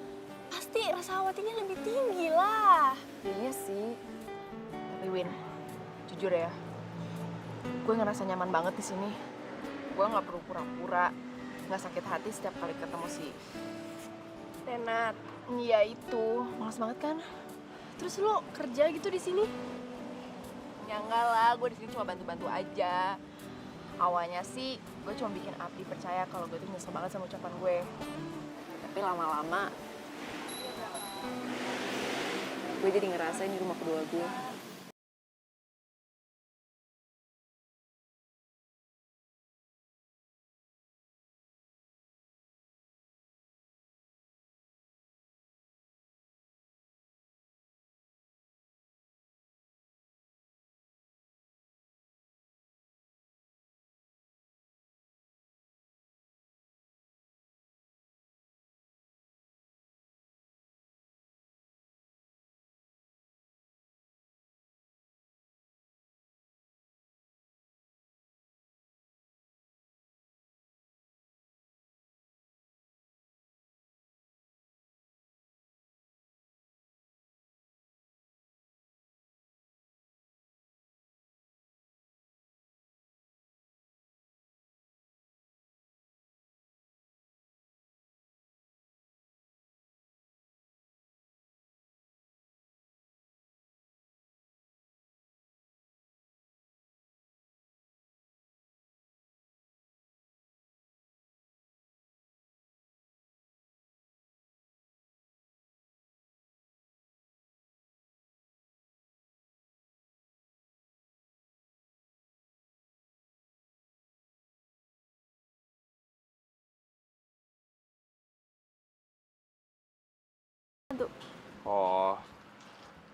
Pasti rasa khawatirnya lebih tinggi lah. Iya sih. Tapi Win, jujur ya, gue ngerasa nyaman banget di sini. Gue nggak perlu pura-pura, nggak sakit hati setiap kali ketemu si Renat, Iya itu, males banget kan? terus lo kerja gitu di sini? Ya enggak lah, gue di sini cuma bantu-bantu aja. Awalnya sih gue cuma bikin Abdi percaya kalau gue tuh nyesel banget sama ucapan gue. Tapi lama-lama gue jadi ngerasain di rumah kedua gue.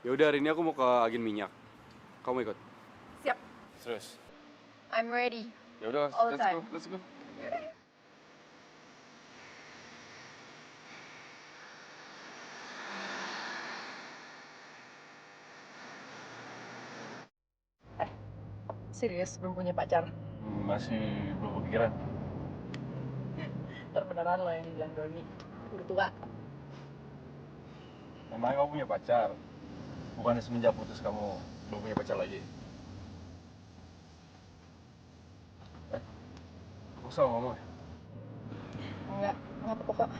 Ya udah, hari ini aku mau ke agen minyak. Kamu ikut? Siap. Serius? I'm ready. Ya udah, All the let's time. go, let's go. Serius, belum punya pacar? Masih belum kepikiran. Ntar beneran lo yang bilang Doni. Udah tua. Emangnya kamu punya pacar? Bukannya semenjak putus kamu belum punya pacar lagi? Kamu sama ngomong ya? Enggak apa-apa kok.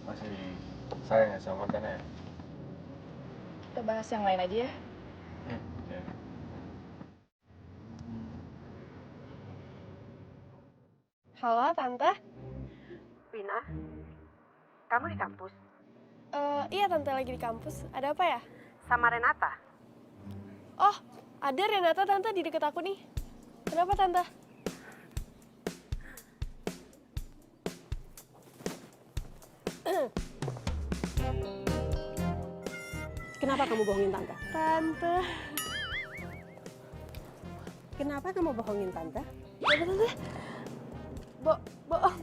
Masih sayang ya sama mantannya ya? Kita bahas yang lain aja ya. Ya. Halo, Tante. Vina, kamu di kampus? Iya Tante, lagi di kampus. Ada apa ya? Sama Renata? Oh, ada Renata Tante di deket aku nih. Kenapa Tante? Kenapa kamu bohongin Tante? Tante. Kenapa kamu bohongin Tante? Kenapa Tante? Bohong.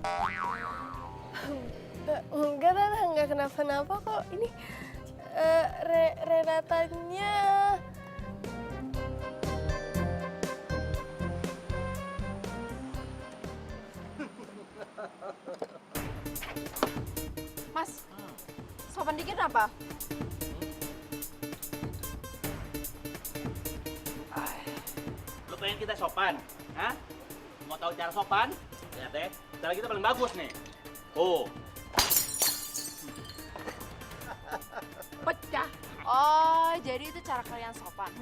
Enggak Tante, enggak kenapa-napa kok. Ini Renatanya. Mas, sopan dikit apa? Lu pengen kita sopan? Hah? Mau tahu cara sopan? Lihat deh, cara kita paling bagus nih. Oh, Pecah. Oh, jadi itu cara kalian sopan,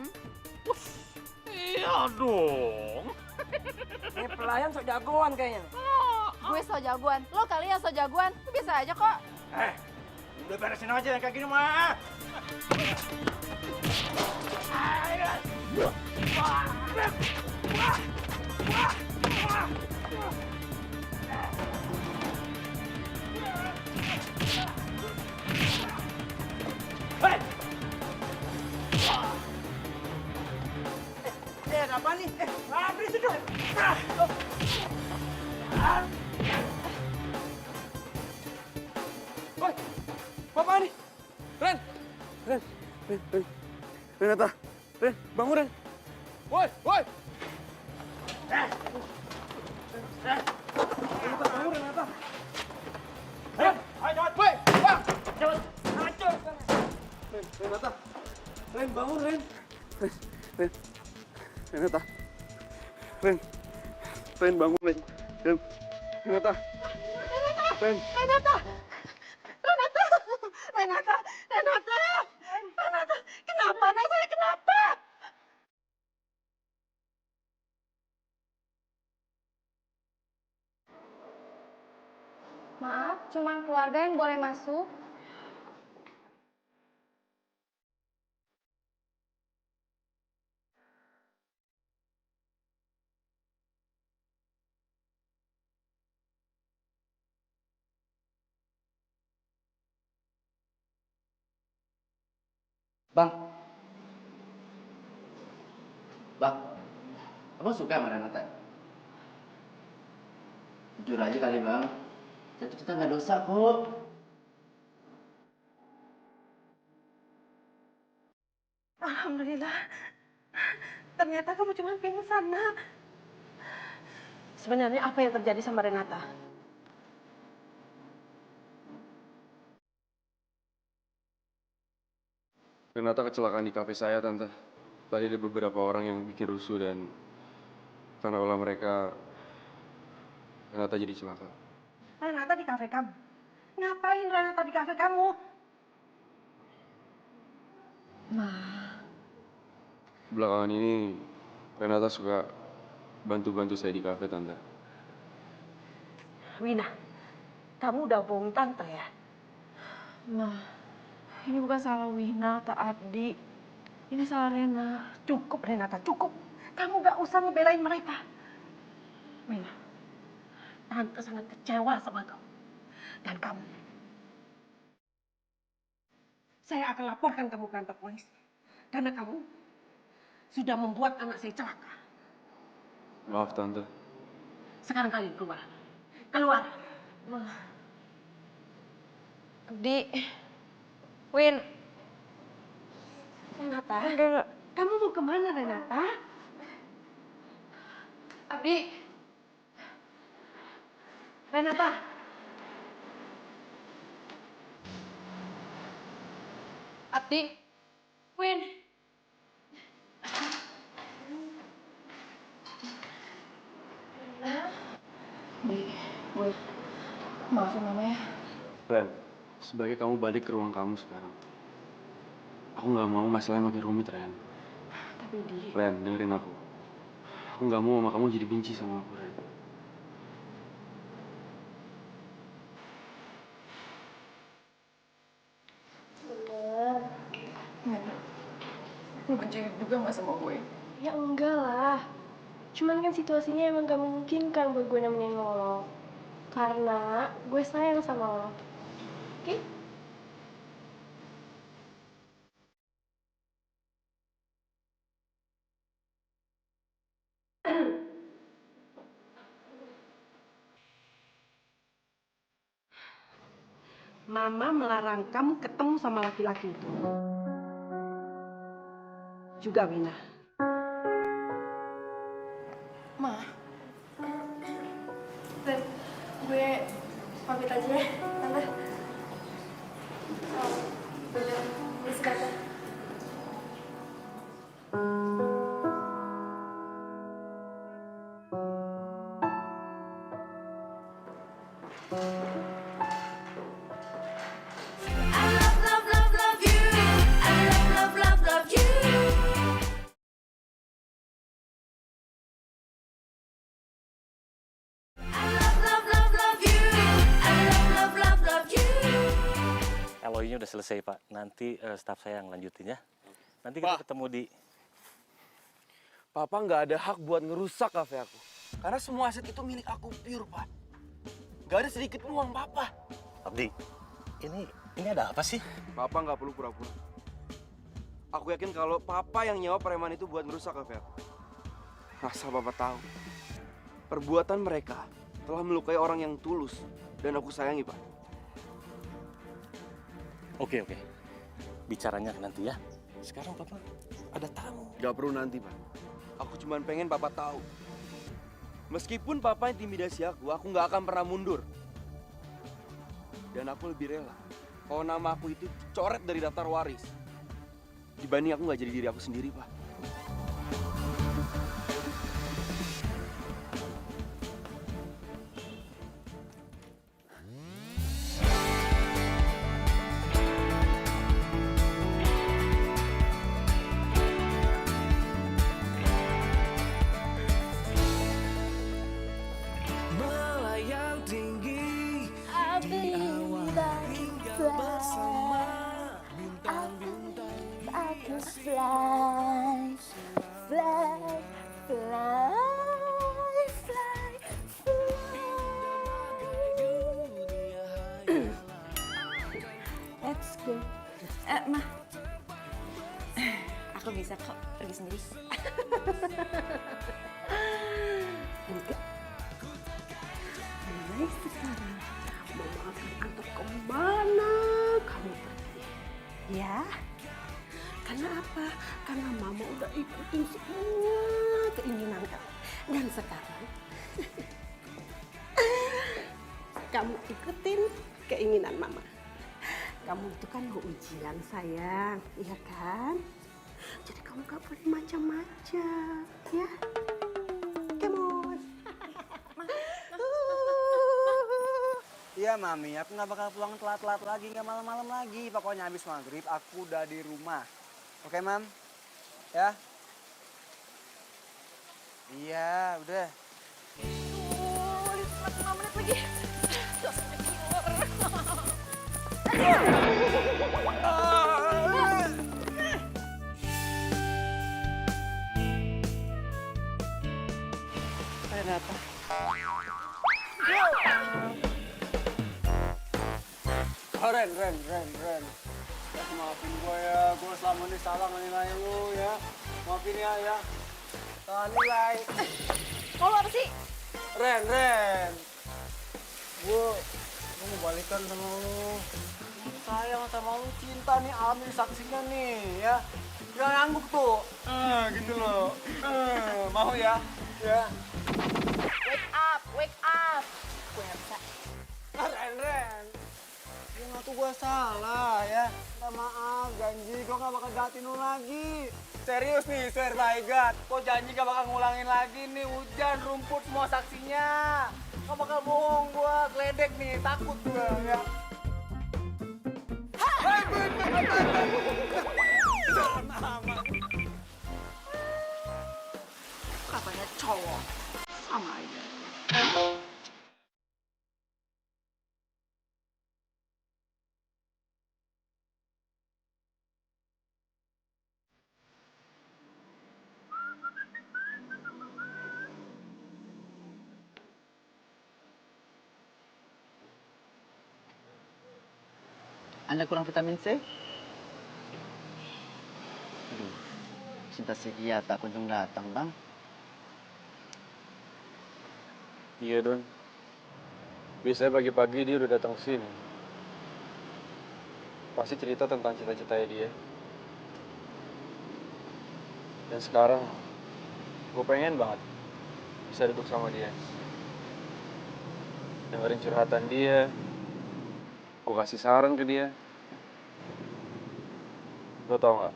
iya dong. Ini pelayan sok jagoan kayaknya. Gue so jagoan. Lo kali ya so jagoan. Itu biasa aja kok. Udah beresin aja yang kayak gini mah. Hei! Apa nih? Berisik dong! Woi, apa nih? Ren! Renata! Ren, bangun Ren! Woi, woi! Renata, bangun Renata! Ayo, cepet! Woi, bang! Cepet! Renata! Ren, bangun Ren! Renata! Ren! Bangun Ren! Renata! Ren! Renata, kenapa? Anak saya kenapa? Maaf, cuma keluarga yang boleh masuk. Bang. Bang. Abang suka sama Renata? Jujur aja kali bang. Jatuh cinta nggak dosa kok. Alhamdulillah. Ternyata kamu cuma pingsan, Nak. Sebenarnya apa yang terjadi sama Renata? Renata kecelakaan di kafe saya, Tante. Tadi ada beberapa orang yang bikin rusuh dan karena ulah mereka, Renata jadi celaka. Renata di kafe kamu? Ngapain Renata di kafe kamu? Belakangan ini, Renata suka bantu-bantu saya di kafe, Tante. Wina, kamu udah bohong Tante ya? Nah, ini bukan salah Wina atau Abdi. Ini salah Rena. Cukup Renata, cukup. Kamu gak usah ngebelain mereka. Wina, Tante sangat kecewa sama kamu. Dan kamu. saya akan laporkan kamu ke kantor polisi. Karena kamu sudah membuat anak saya celaka. Maaf, Tante. Sekarang kalian keluar. Keluar. Abdi. Win. Renata, Enggak. kamu mau kemana, Renata? Abdi. Renata. Abdi. Win. Gue maafin mama ya. Ren, sebaiknya kamu balik ke ruang kamu sekarang. Aku nggak mau masalahnya makin rumit, Ren. Tapi Di, Ren, dengerin aku. Aku nggak mau mama kamu jadi benci sama aku, Ren. lu benci juga gak sama gue? Ya enggak lah. Cuman kan situasinya emang gak memungkinkan buat gue nemenin lo. Karena gue sayang sama lo. Oke? Mama melarang kamu ketemu sama laki-laki itu. Juga Wina. Ma, Dan gue pamit aja ya, Tante. Bener, ini sebentar. I love, love, love, love you. I love, love, love, love you. I love, love, love, love you. I love, love, love, love you. LOI-nya udah selesai, Pak. Nanti staf saya yang lanjutin ya. Nanti kita ketemu di... Papa nggak ada hak buat ngerusak kafe aku. Karena semua aset itu milik aku pure, Pak. Gak ada sedikit pun uang Papa. Abdi, ini ada apa sih? Papa nggak perlu pura-pura. Aku yakin kalau Papa yang nyewa preman itu buat ngerusak kafe aku. Asal Papa tahu, perbuatan mereka telah melukai orang yang tulus dan aku sayangi, Pak. Oke. Bicaranya nanti ya. Sekarang Papa ada tamu. Gak perlu nanti, Pak. Aku cuma pengen Papa tahu. Meskipun Papa intimidasi aku nggak akan pernah mundur. Dan aku lebih rela kalau nama aku itu dicoret dari daftar waris. Dibanding aku nggak jadi diri aku sendiri, Pak. Melayang tinggi I believe I can fly. I believe I can fly. Fly, fly, fly, fly. Let's go. Ma, aku bisa kok pergi sendiri. Enggak. Mulai sekarang, Mama akan antar kemana kamu pergi. Ya? Karena apa? Karena Mama udah ikutin semua keinginan kamu. Dan sekarang, kamu ikutin keinginan Mama. Kamu itu kan mau ujian, sayang. Iya kan? Jadi kamu gak boleh macam-macam. Ya? Come on. Iya Mami, aku nggak bakal pulang telat-telat lagi, nggak malam-malam lagi. Pokoknya habis maghrib aku udah di rumah. Oke Mam? Ya? Iya, udah. Oh, 5 menit lagi. Dosennya keluar. Renata. Oh, Ren. Maafin gue ya, gue selama ini salah nilai lu ya. Maafin ya. Salah nilai. Mau lu apa sih? Ren. Gue mau balikan sama lu. Sayang sama lu, cinta nih, ambil saksinya nih ya. Jangan ngangguk tuh. Gitu loh. Mau ya? Ya. Wake up. Gue gak bisa. Ren. Ya tuh gue salah ya. Minta maaf, janji gue gak bakal jahatin lu lagi. Serius nih, swear by God. Gue janji gak bakal ngulangin lagi nih. Hujan, rumput, semua saksinya. Gak bakal bohong gue, geledek nih, takut gue ya. Katanya cowok. Sama aja. Anda kurang vitamin C? Aduh, cinta setia tak kunjung datang, Bang. Iya, Don. Biasanya pagi-pagi dia udah datang sini. Pasti cerita tentang cita-citanya dia. Dan sekarang, gue pengen banget bisa duduk sama dia. Dengerin curhatan dia. Gue kasih saran ke dia. Lo tau gak?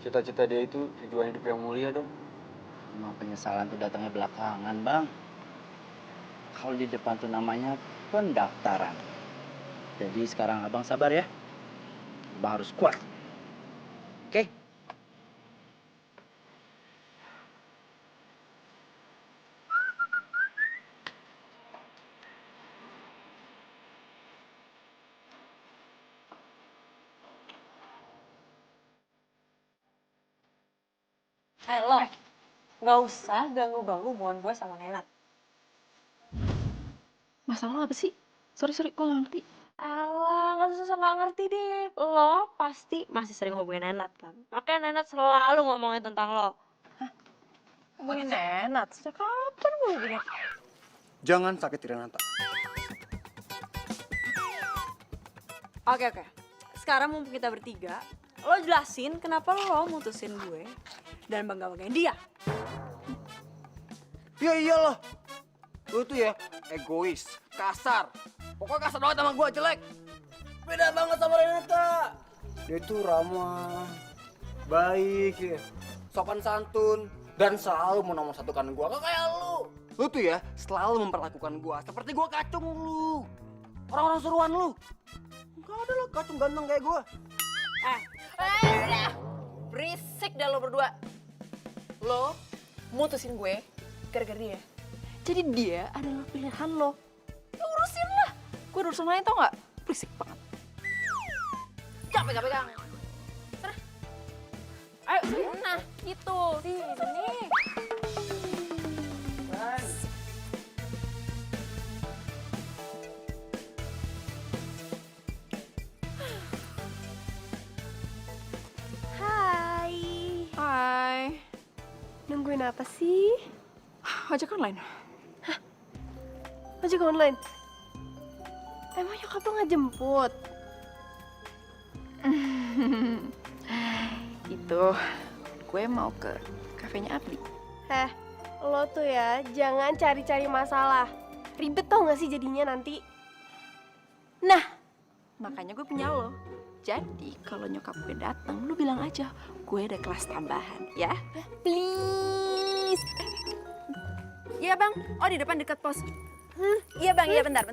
Cita-cita dia itu tujuan hidup yang mulia, Don. Emang penyesalan tuh datangnya belakangan, Bang. Kalau di depan tuh namanya pendaftaran. Jadi sekarang Abang sabar ya. Abang harus kuat. Oke? Lo, nggak usah ganggu-ganggu hubungan gue sama Nenat. Masalah lo apa sih? Sorry, gue gak ngerti. Alah, nggak usah nggak ngerti deh. Lo pasti masih sering hubungin Nenat kan? Makanya Nenat selalu ngomongin tentang lo. Hubungin Nenat? Sejak kapan gue hubungin? Jangan sakiti Renata. Oke. Sekarang mumpung kita bertiga, lo jelasin kenapa lo mutusin gue dan bangga-banggain dia. Ya iyalah. Lu tuh ya egois, kasar. Pokoknya kasar banget sama gue, jelek. Beda banget sama Renata. Dia tuh ramah, baik, ya. Sopan santun, dan selalu mau nomor satukan gue. Gak kayak lu. Lu tuh ya selalu memperlakukan gue seperti gue kacung lu. Orang-orang suruhan lu. Gak ada lah kacung ganteng kayak gue. Udah. Berisik dah lo berdua. Lo mutusin gue gara-gara dia. Jadi dia adalah pilihan lo. Ya urusin lah. Gue ada urusan lain tau gak? Berisik banget. Jangan pegang-pegang. Sana. Ayo, sini. Nah, gitu. Sini. Hai. Nungguin apa sih? Ojek online. Ojek online? Emang nyokap lo nggak jemput? Itu, gue mau ke kafenya Abdi. Lo tuh ya jangan cari-cari masalah. Ribet tau gak sih jadinya nanti? Nah, makanya gue punya lo. Jadi kalau nyokap gue datang, lu bilang aja gue ada kelas tambahan, ya? Please. Iya bang, oh di depan dekat pos. Iya bang, iya bentar.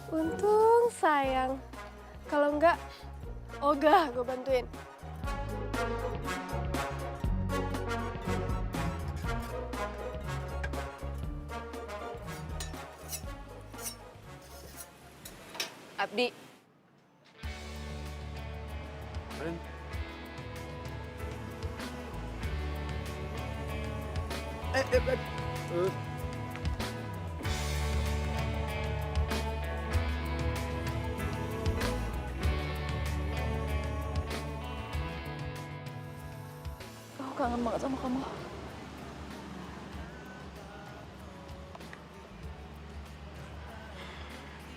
Untung sayang. Kalau enggak, ogah gue bantuin. Abdi. kangen banget sama kamu.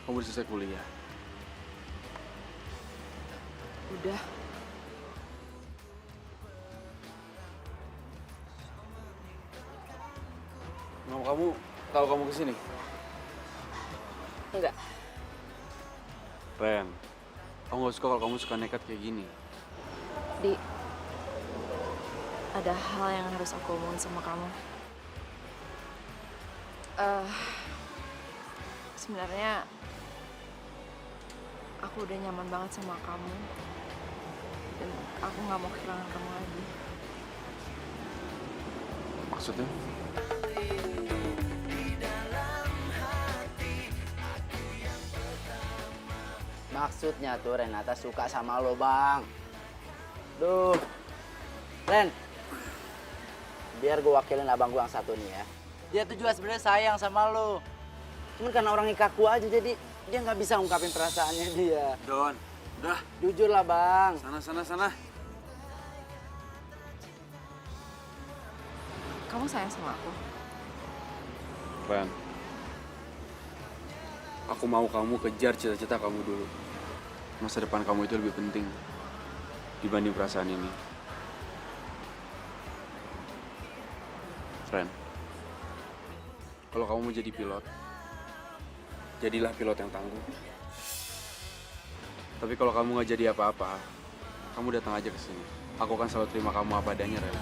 Kamu udah selesai kuliah. Udah. Mama kamu tahu kamu kesini? Enggak. Ren, aku nggak suka kalau kamu suka nekat kayak gini. Di, ada hal yang harus aku omongin sama kamu. Sebenarnya aku udah nyaman banget sama kamu. Dan aku nggak mau kehilangan kamu lagi. Maksudnya? Maksudnya tuh Renata suka sama lo, Bang. Duh. Ren. Biar gue wakilin abang gue yang satu nih ya. Dia tuh juga sebenarnya sayang sama lo. Cuman karena orangnya kaku aja jadi dia nggak bisa ungkapin perasaannya dia. Don, udah. Jujur lah, Bang. Sana. Kamu sayang sama aku? Ren, aku mau kamu kejar cita-cita kamu dulu. Masa depan kamu itu lebih penting dibanding perasaan ini. Ren, kalau kamu mau jadi pilot, jadilah pilot yang tangguh. Tapi kalau kamu nggak jadi apa-apa, kamu datang aja ke sini. Aku akan selalu terima kamu apa adanya, Ren.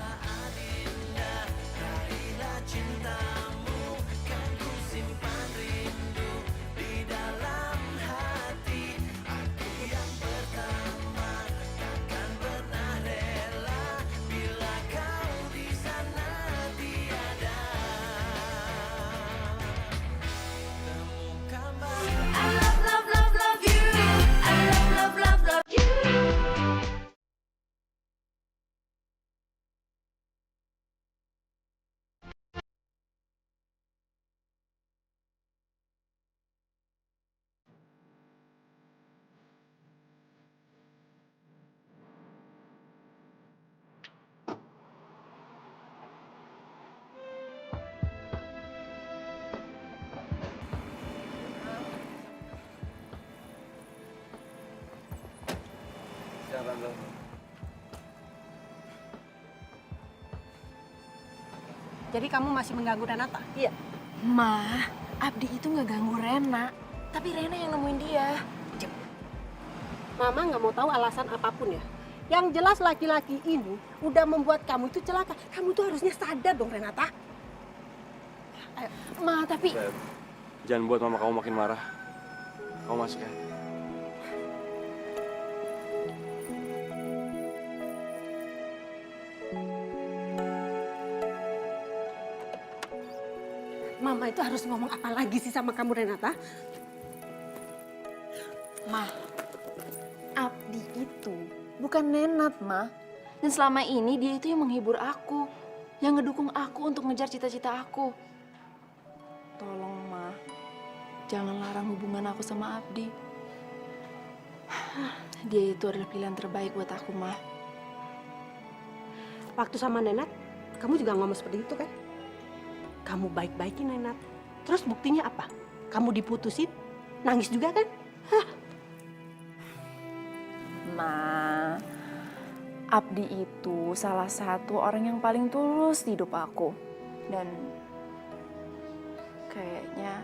I love you. I love you. Jadi kamu masih mengganggu Renata? Iya. Ma, Abdi itu nggak ganggu Rena. Tapi Rena yang nemuin dia. Mama nggak mau tahu alasan apapun ya. Yang jelas laki-laki ini udah membuat kamu itu celaka. Kamu tuh harusnya sadar dong, Renata. Ayo. Ma, tapi... Ren, jangan buat mama kamu makin marah. Kamu masuk ya. Mama itu harus ngomong apa lagi sih sama kamu, Renata? Ma, Abdi itu bukan Nenat, Ma. Dan selama ini dia itu yang menghibur aku. Yang ngedukung aku untuk ngejar cita-cita aku. Tolong, Ma. Jangan larang hubungan aku sama Abdi. Dia itu adalah pilihan terbaik buat aku, Ma. Waktu sama Nenat, kamu juga ngomong seperti itu kan? Kamu baik-baikin Nenat. Terus buktinya apa? Kamu diputusin, nangis juga kan? Hah? Ma, Abdi itu salah satu orang yang paling tulus di hidup aku. Dan kayaknya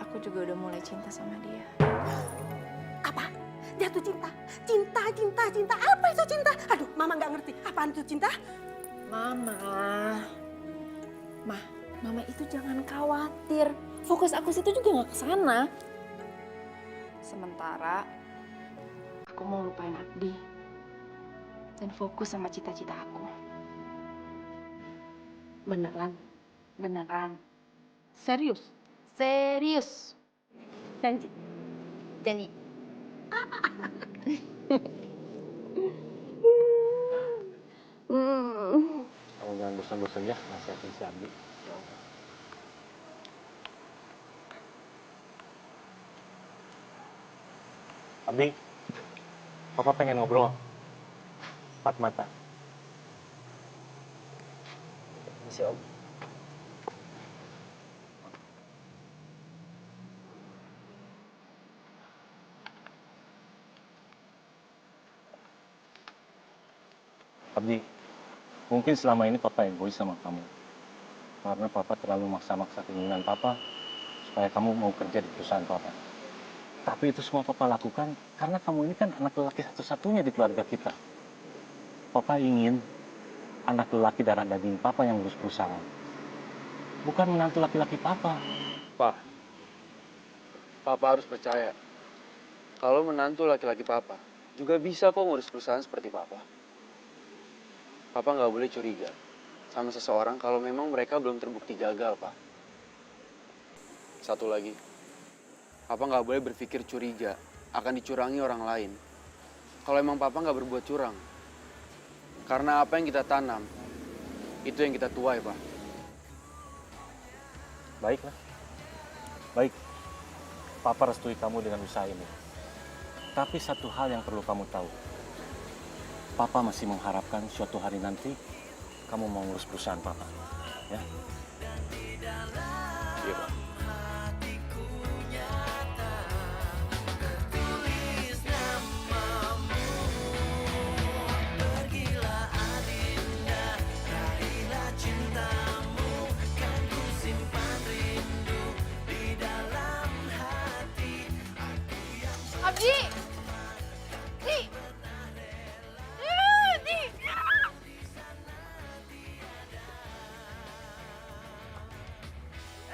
aku juga udah mulai cinta sama dia. Apa? Jatuh cinta? Cinta. Apa itu cinta? Aduh, Mama nggak ngerti. Apaan itu cinta? Mama itu jangan khawatir. Fokus aku situ juga nggak kesana. Sementara aku mau lupain Abdi dan fokus sama cita-cita aku. Beneran? Beneran. Serius? Serius. Janji? Janji. Kamu jangan bosan-bosan ya nasihatin si Abi. Abi, Papa pengen ngobrol. Empat mata. Makasih Om. Abdi, mungkin selama ini papa egois sama kamu. Karena papa terlalu maksa-maksa keinginan papa supaya kamu mau kerja di perusahaan papa. Tapi itu semua papa lakukan karena kamu ini kan anak lelaki satu-satunya di keluarga kita. Papa ingin anak lelaki darah daging papa yang ngurus perusahaan. Bukan menantu laki-laki papa. Pak, papa harus percaya. Kalau menantu laki-laki papa juga bisa kok ngurus perusahaan seperti papa. Papa nggak boleh curiga sama seseorang kalau memang mereka belum terbukti gagal, Pak. Satu lagi, Papa nggak boleh berpikir curiga akan dicurangi orang lain. Kalau emang Papa nggak berbuat curang. Karena apa yang kita tanam, itu yang kita tuai, Pak. Baiklah. Baik. Papa restui kamu dengan usaha ini. Tapi satu hal yang perlu kamu tahu. Papa masih mengharapkan suatu hari nanti kamu mau ngurus perusahaan Papa. Ya? Iya, Pak. Abdi! Di! Di!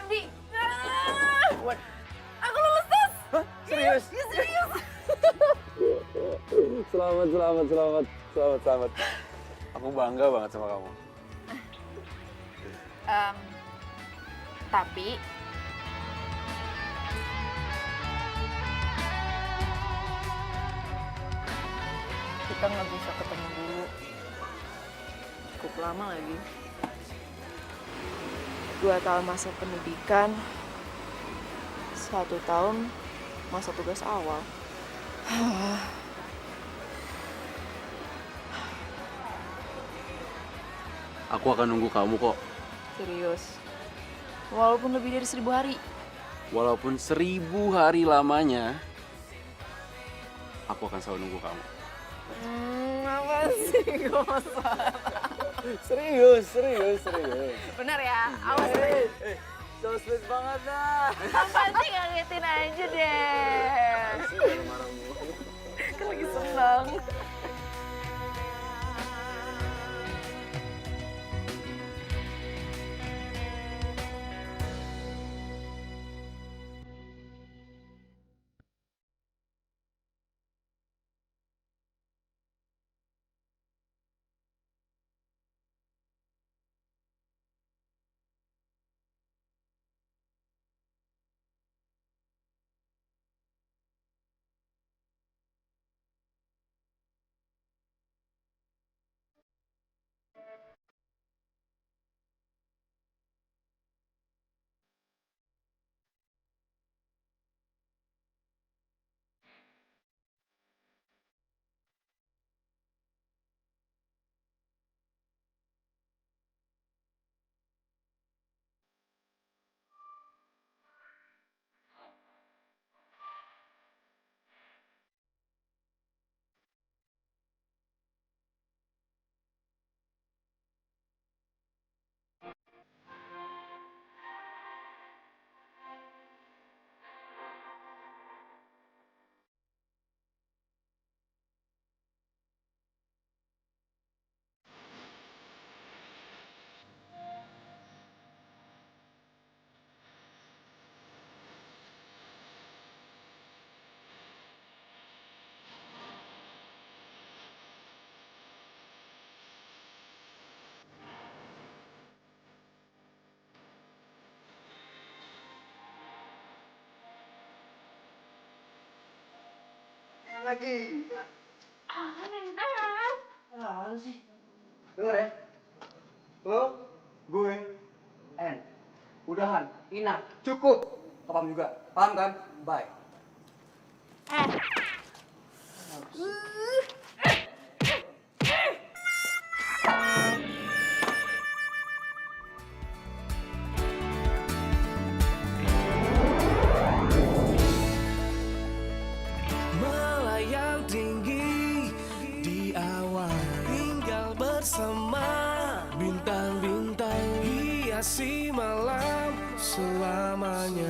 Abdi! Aku lulus tes! Hah? Serius? Ya, serius! Selamat. Aku bangga banget sama kamu. Tapi kita nggak bisa ketemu dulu. Cukup lama lagi. 2 tahun masa pendidikan, 1 tahun masa tugas awal. Aku akan nunggu kamu kok. Serius. Walaupun lebih dari 1000 hari. Walaupun 1000 hari lamanya, aku akan selalu nunggu kamu. Apa sih? Gak masalah. Serius. Bener ya? Awas. So sweet banget dah. Apaan sih, ngagetin aja deh. Kan lagi seneng. Lagi. Apaan sih? Dengar ya. Lo, gue, N. Udahan, enough, cukup. Paham juga, paham kan? Bye. hiasi malam selamanya.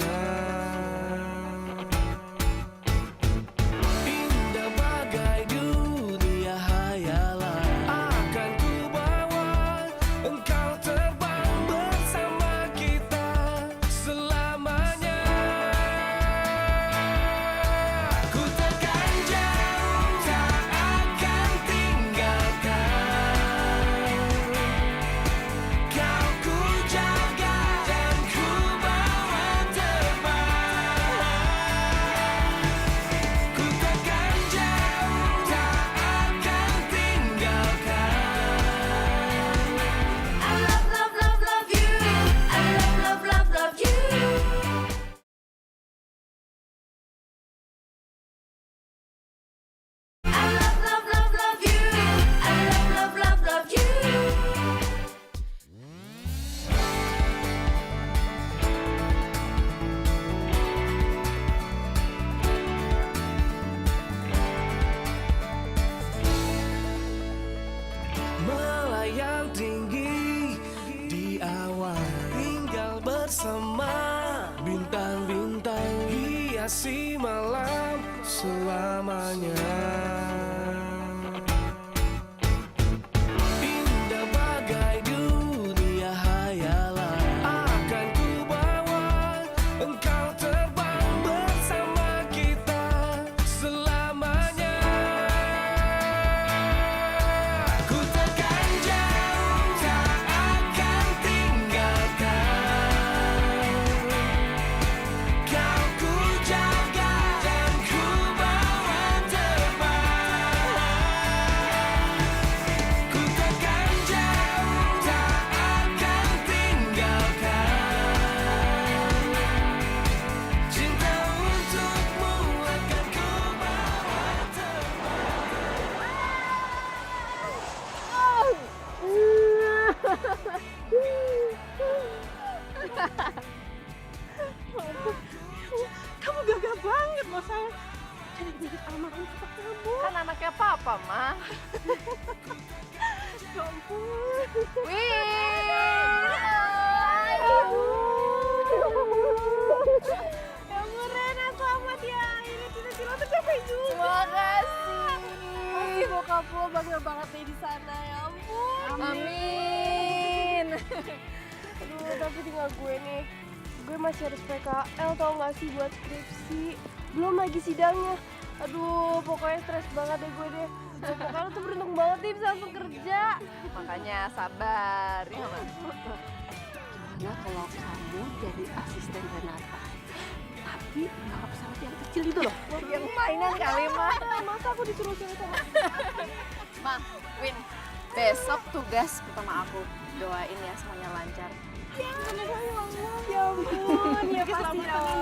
Indah bagai dunia hayalan, akan ku bawa engkau terbang bersama kita selamanya. Ku takkan jauh, tak akan tinggalkan. Kau ku jaga dan ku bawa terbang. Ku takkan jauh, tak akan tinggalkan. I love, love, love, love you. I love, love, love, love you. I love, love, love, love you. I love, love, love, love you. Melayang tinggi di awan, tinggal bersama bintang-bintang, hiasi malam selamanya. Indah bagai dunia hayalan, akan ku bawa engkau terbang bersama kita selamanya. Ku takkan jauh, tak akan tinggalkan. Kau ku jaga dan ku bawa terbang. Ku takkan jauh, tak akan tinggalkan. Cinta untukmu akan ku bawa Kamu gagah banget, Mas sayang. Jadi mirip almarhum papa kamu. Kan anaknya papa, Ma. Ya ampun. Ya ampun, Rena, selamat ya. Akhirnya cita-cita tuh capai juga. Makasih. Pasti bokap lo bangga banget nih di sana, ya ampun. Amin. Aduh, tapi tinggal gue nih. Gue masih harus PKL tau gak sih buat skripsi. Belum lagi sidangnya. Aduh, pokoknya stres banget deh gue deh. Dan pokoknya lo tuh beruntung banget nih bisa langsung kerja. Makanya sabar, ya Ma. Gimana kalau kamu jadi asisten Renata? Tapi bawa pesawat yang kecil itu loh. Yang mainan kali, Ma. Masa aku disuruh cewek sama Ma, Win, besok tugas pertama aku. Doain ya semuanya lancar. Ya ampun, ya pasti dong.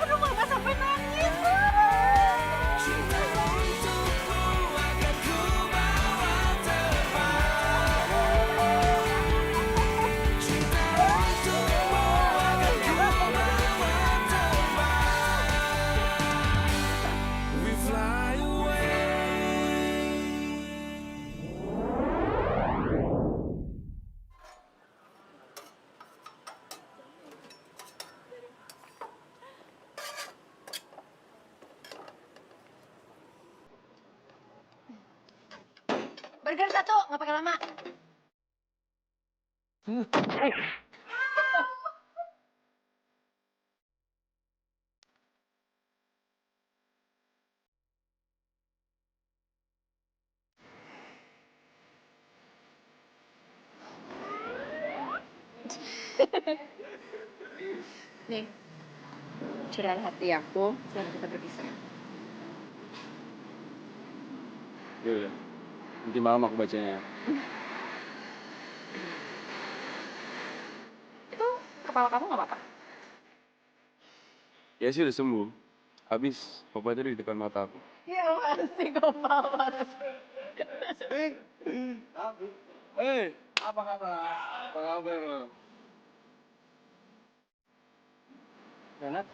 Aduh, mama sampai nangis. cinta untukmu akan ku bawa terbang. Cinta untukmu akan ku bawa terbang. We fly away. Burger satu, nggak pakai lama. Nih, curahan hati aku, sekarang kita berpisah. Yaudah, nanti malam aku bacanya. Itu kepala kamu nggak apa-apa? Ya sih udah sembuh. Habis, papa itu di depan mata aku. Ya pasti kepala. Hei, apa kabar? Apa kabar lo? Renat?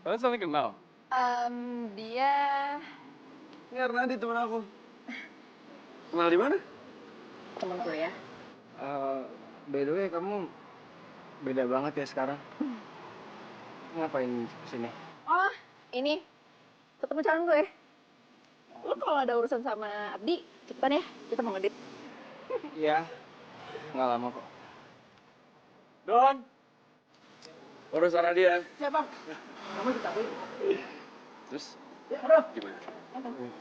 Kalian saling kenal? Dia Ini Renat teman aku. Kenal di mana? temen kuliah. By the way, kamu beda banget ya sekarang. Ngapain kesini? Oh, ini ketemu calon gue. Lu kalau ada urusan sama Abdi, cepetan ya, kita mau ngedit. Iya, nggak lama kok. Don! Urusan dia. Siapa? Kamu kita gue. Terus Ya, aduh. gimana?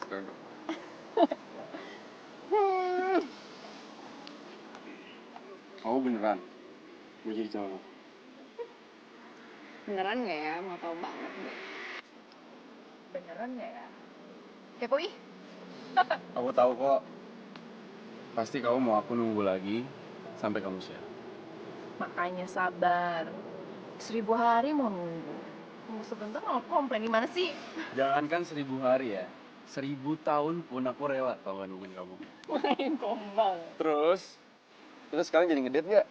Sekarang dong. Kamu beneran mau jadi calon? Beneran nggak ya? Mau tau banget gue. Beneran nggak ya? Kepo ih. Aku tahu kok. Pasti kamu mau aku nunggu lagi sampai kamu siap. Makanya sabar. 1000 hari mau nunggu. Nunggu sebentar mau komplain gimana sih? Jangankan 1000 hari ya. 1000 tahun pun aku rela kalau nggak nungguin kamu. Main gombal. Terus kita sekarang jadi ngedate nggak?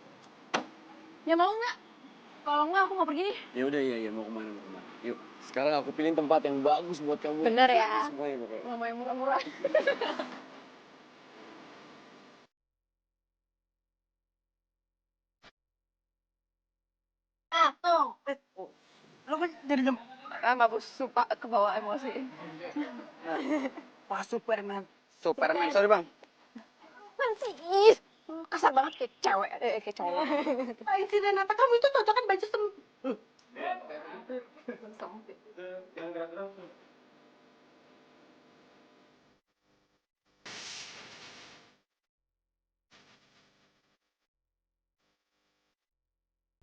Ya mau nggak? Kalau nggak aku mau pergi nih. Ya udah iya mau kemana mau kemana. Yuk sekarang aku pilih tempat yang bagus buat kamu. Bener ya? Semuanya pokoknya. Nggak mau yang murah-murah. Tuh. Lo kan jadi jam... Mabuk suka kebawa emosi. Wah, Superman. Superman, sorry bang. Apaan sih? Ih, kasar banget kayak cewek, kayak cowok. Apain sih Renata, kamu itu cocok kan baju sempit.